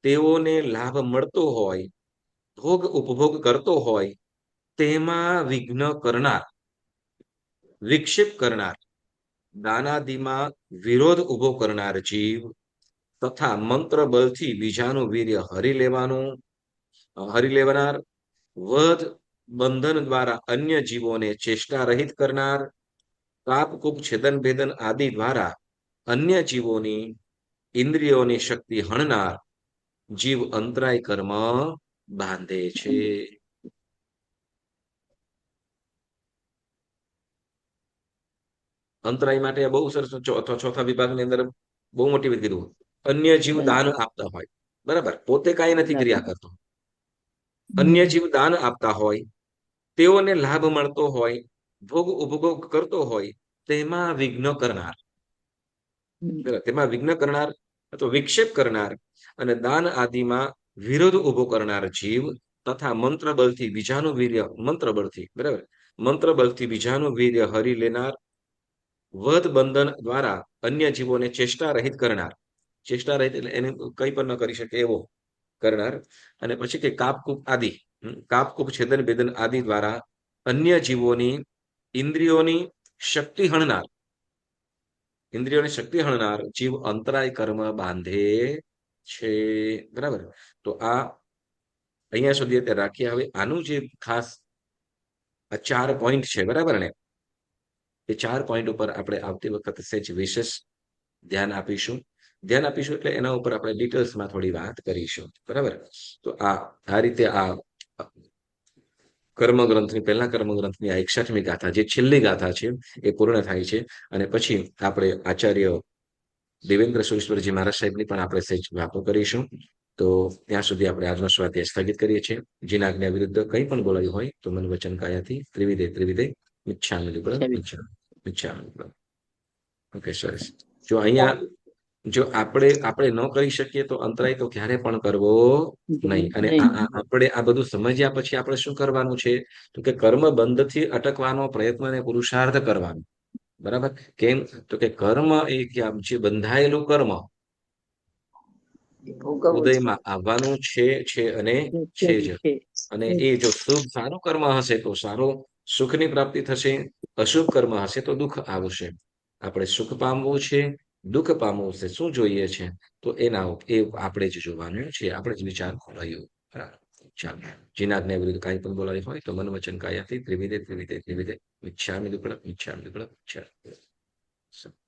A: તેઓને લાભ મળતો હોય, ભોગ ઉપભોગ કરતો હોય, તેમાં વિઘ્ન કરનાર, વિક્ષેપ કરનાર, દાનાદિમાં વિરોધ ઉભો કરનાર જીવ તથા મંત્ર બળથી બીજાનું વીર્ય હરી લેવાનાર, વધ બંધન દ્વારા અન્ય જીવોને ચેષ્ટા રહિત કરનાર, કાપ કૂપ છેદન ભેદન આદિ દ્વારા અન્ય જીવોની ઇન્દ્રિયોની શક્તિ હણનાર જીવ અંતરાય કર્મ બાંધે છે. અંતરાય માટે બહુ સરસ ચોથા વિભાગની અંદર બહુ મોટી વાત કીધું. અન્ય જીવ દાન આપતા હોય, બરાબર, પોતે કાંઈ નથી ક્રિયા કરતો, અન્ય જીવ દાન આપતા હોય, તેઓને લાભ મળતો હોય, ભોગ ઉપભોગ કરતો હોય, તેમાં વિઘ્ન કરનાર, તેમાં વિઘ્ન કરનાર અથવા વિક્ષેપ કરનાર અને દાન આદિમાં વિરોધ ઉભો કરનાર જીવ તથા મંત્ર બળથી બીજાનું વીર્ય, મંત્ર બળથી, બરાબર, મંત્ર બળથી બીજાનું વીર્ય હરી લેનાર, વધ બંધન દ્વારા અન્ય જીવોને ચેષ્ટા રહિત કરનાર, ચેષ્ટા રહિત એટલે એને કઈ પણ ન કરી શકે એવો કરનાર. અને પછી કે કાપકૂપ આદિ, કાપકૂપ છેદન ભેદન આદિ દ્વારા અન્ય જીવોની ઇન્દ્રિયોની શક્તિ હણનાર, ઇન્દ્રિયોની શક્તિ હણનાર જીવ અંતરાય કર્મ બાંધે છે, બરાબર. તો આ અહીંયા સુધી અત્યારે રાખીએ. હવે આનું જે ખાસ આ 4 પોઈન્ટ છે, બરાબર ને, એ 4 પોઈન્ટ ઉપર આપણે આવતી વખતે સહેજ વિશેષ ધ્યાન આપીશું એટલે એના ઉપર આપણે ડિટેલ્સમાં થોડી વાત કરીશું, બરાબર. તો આ રીતે આ કર્મગ્રંથની, પહેલા કર્મગ્રંથની આ 61મી ગાથા, જે છેલ્લી ગાથા છે, એ પૂર્ણ થાય છે. અને પછી આપણે આચાર્ય દેવેન્દ્ર સુરેશ્વરજી મહારાજ સાહેબની પણ આપણે સહેજ વાતો કરીશું. તો ત્યાં સુધી આપણે આજનો સ્વાધ્યાય સ્થગિત કરીએ છીએ. જેના આજ્ઞા વિરુદ્ધ કંઈ પણ બોલાયું હોય તો મન વચન કાયાથી ત્રિવિધે મિચ્છામિ ઓકે, સરસ. જો અહીંયા જો આપણે ન કરી શકીએ તો અંતરાય તો ક્યારે પણ કરવો નહીં. અને આપણે આ બધું સમજ્યા પછી આપણે શું કરવાનું છે? તો કે કર્મ બંધથી અટકવાનો પ્રયત્ન અને પુરુષાર્થ કરવાનો, બરાબર. કેમ? તો કે કર્મ એ જે બંધાયેલું કર્મ,
G: ભોગવવું જ
A: ઉદયમાં આવવાનું છે અને છે જ. અને એ જો શુભ સારું કર્મ હશે તો સારો સુખની પ્રાપ્તિ થશે, અશુભ કર્મ હશે તો દુઃખ આવશે. આપણે સુખ પામવું છે, દુઃખ પામવું છે, શું જોઈએ છે? તો એ આપણે જ જોવાનું છે, આપણે જ વિચાર રહ્યું. બરાબર. ચાલો, જીનાજ્ઞા વિરુદ્ધ કાંઈ પણ બોલાવી હોય તો મન વચન કાયાથી ત્રિવિધે ત્રિવિધે ત્રિવિધે મિચ્છામિ દુક્કડમ મિચ્છામિ દુક્કડમ મિચ્છામિ.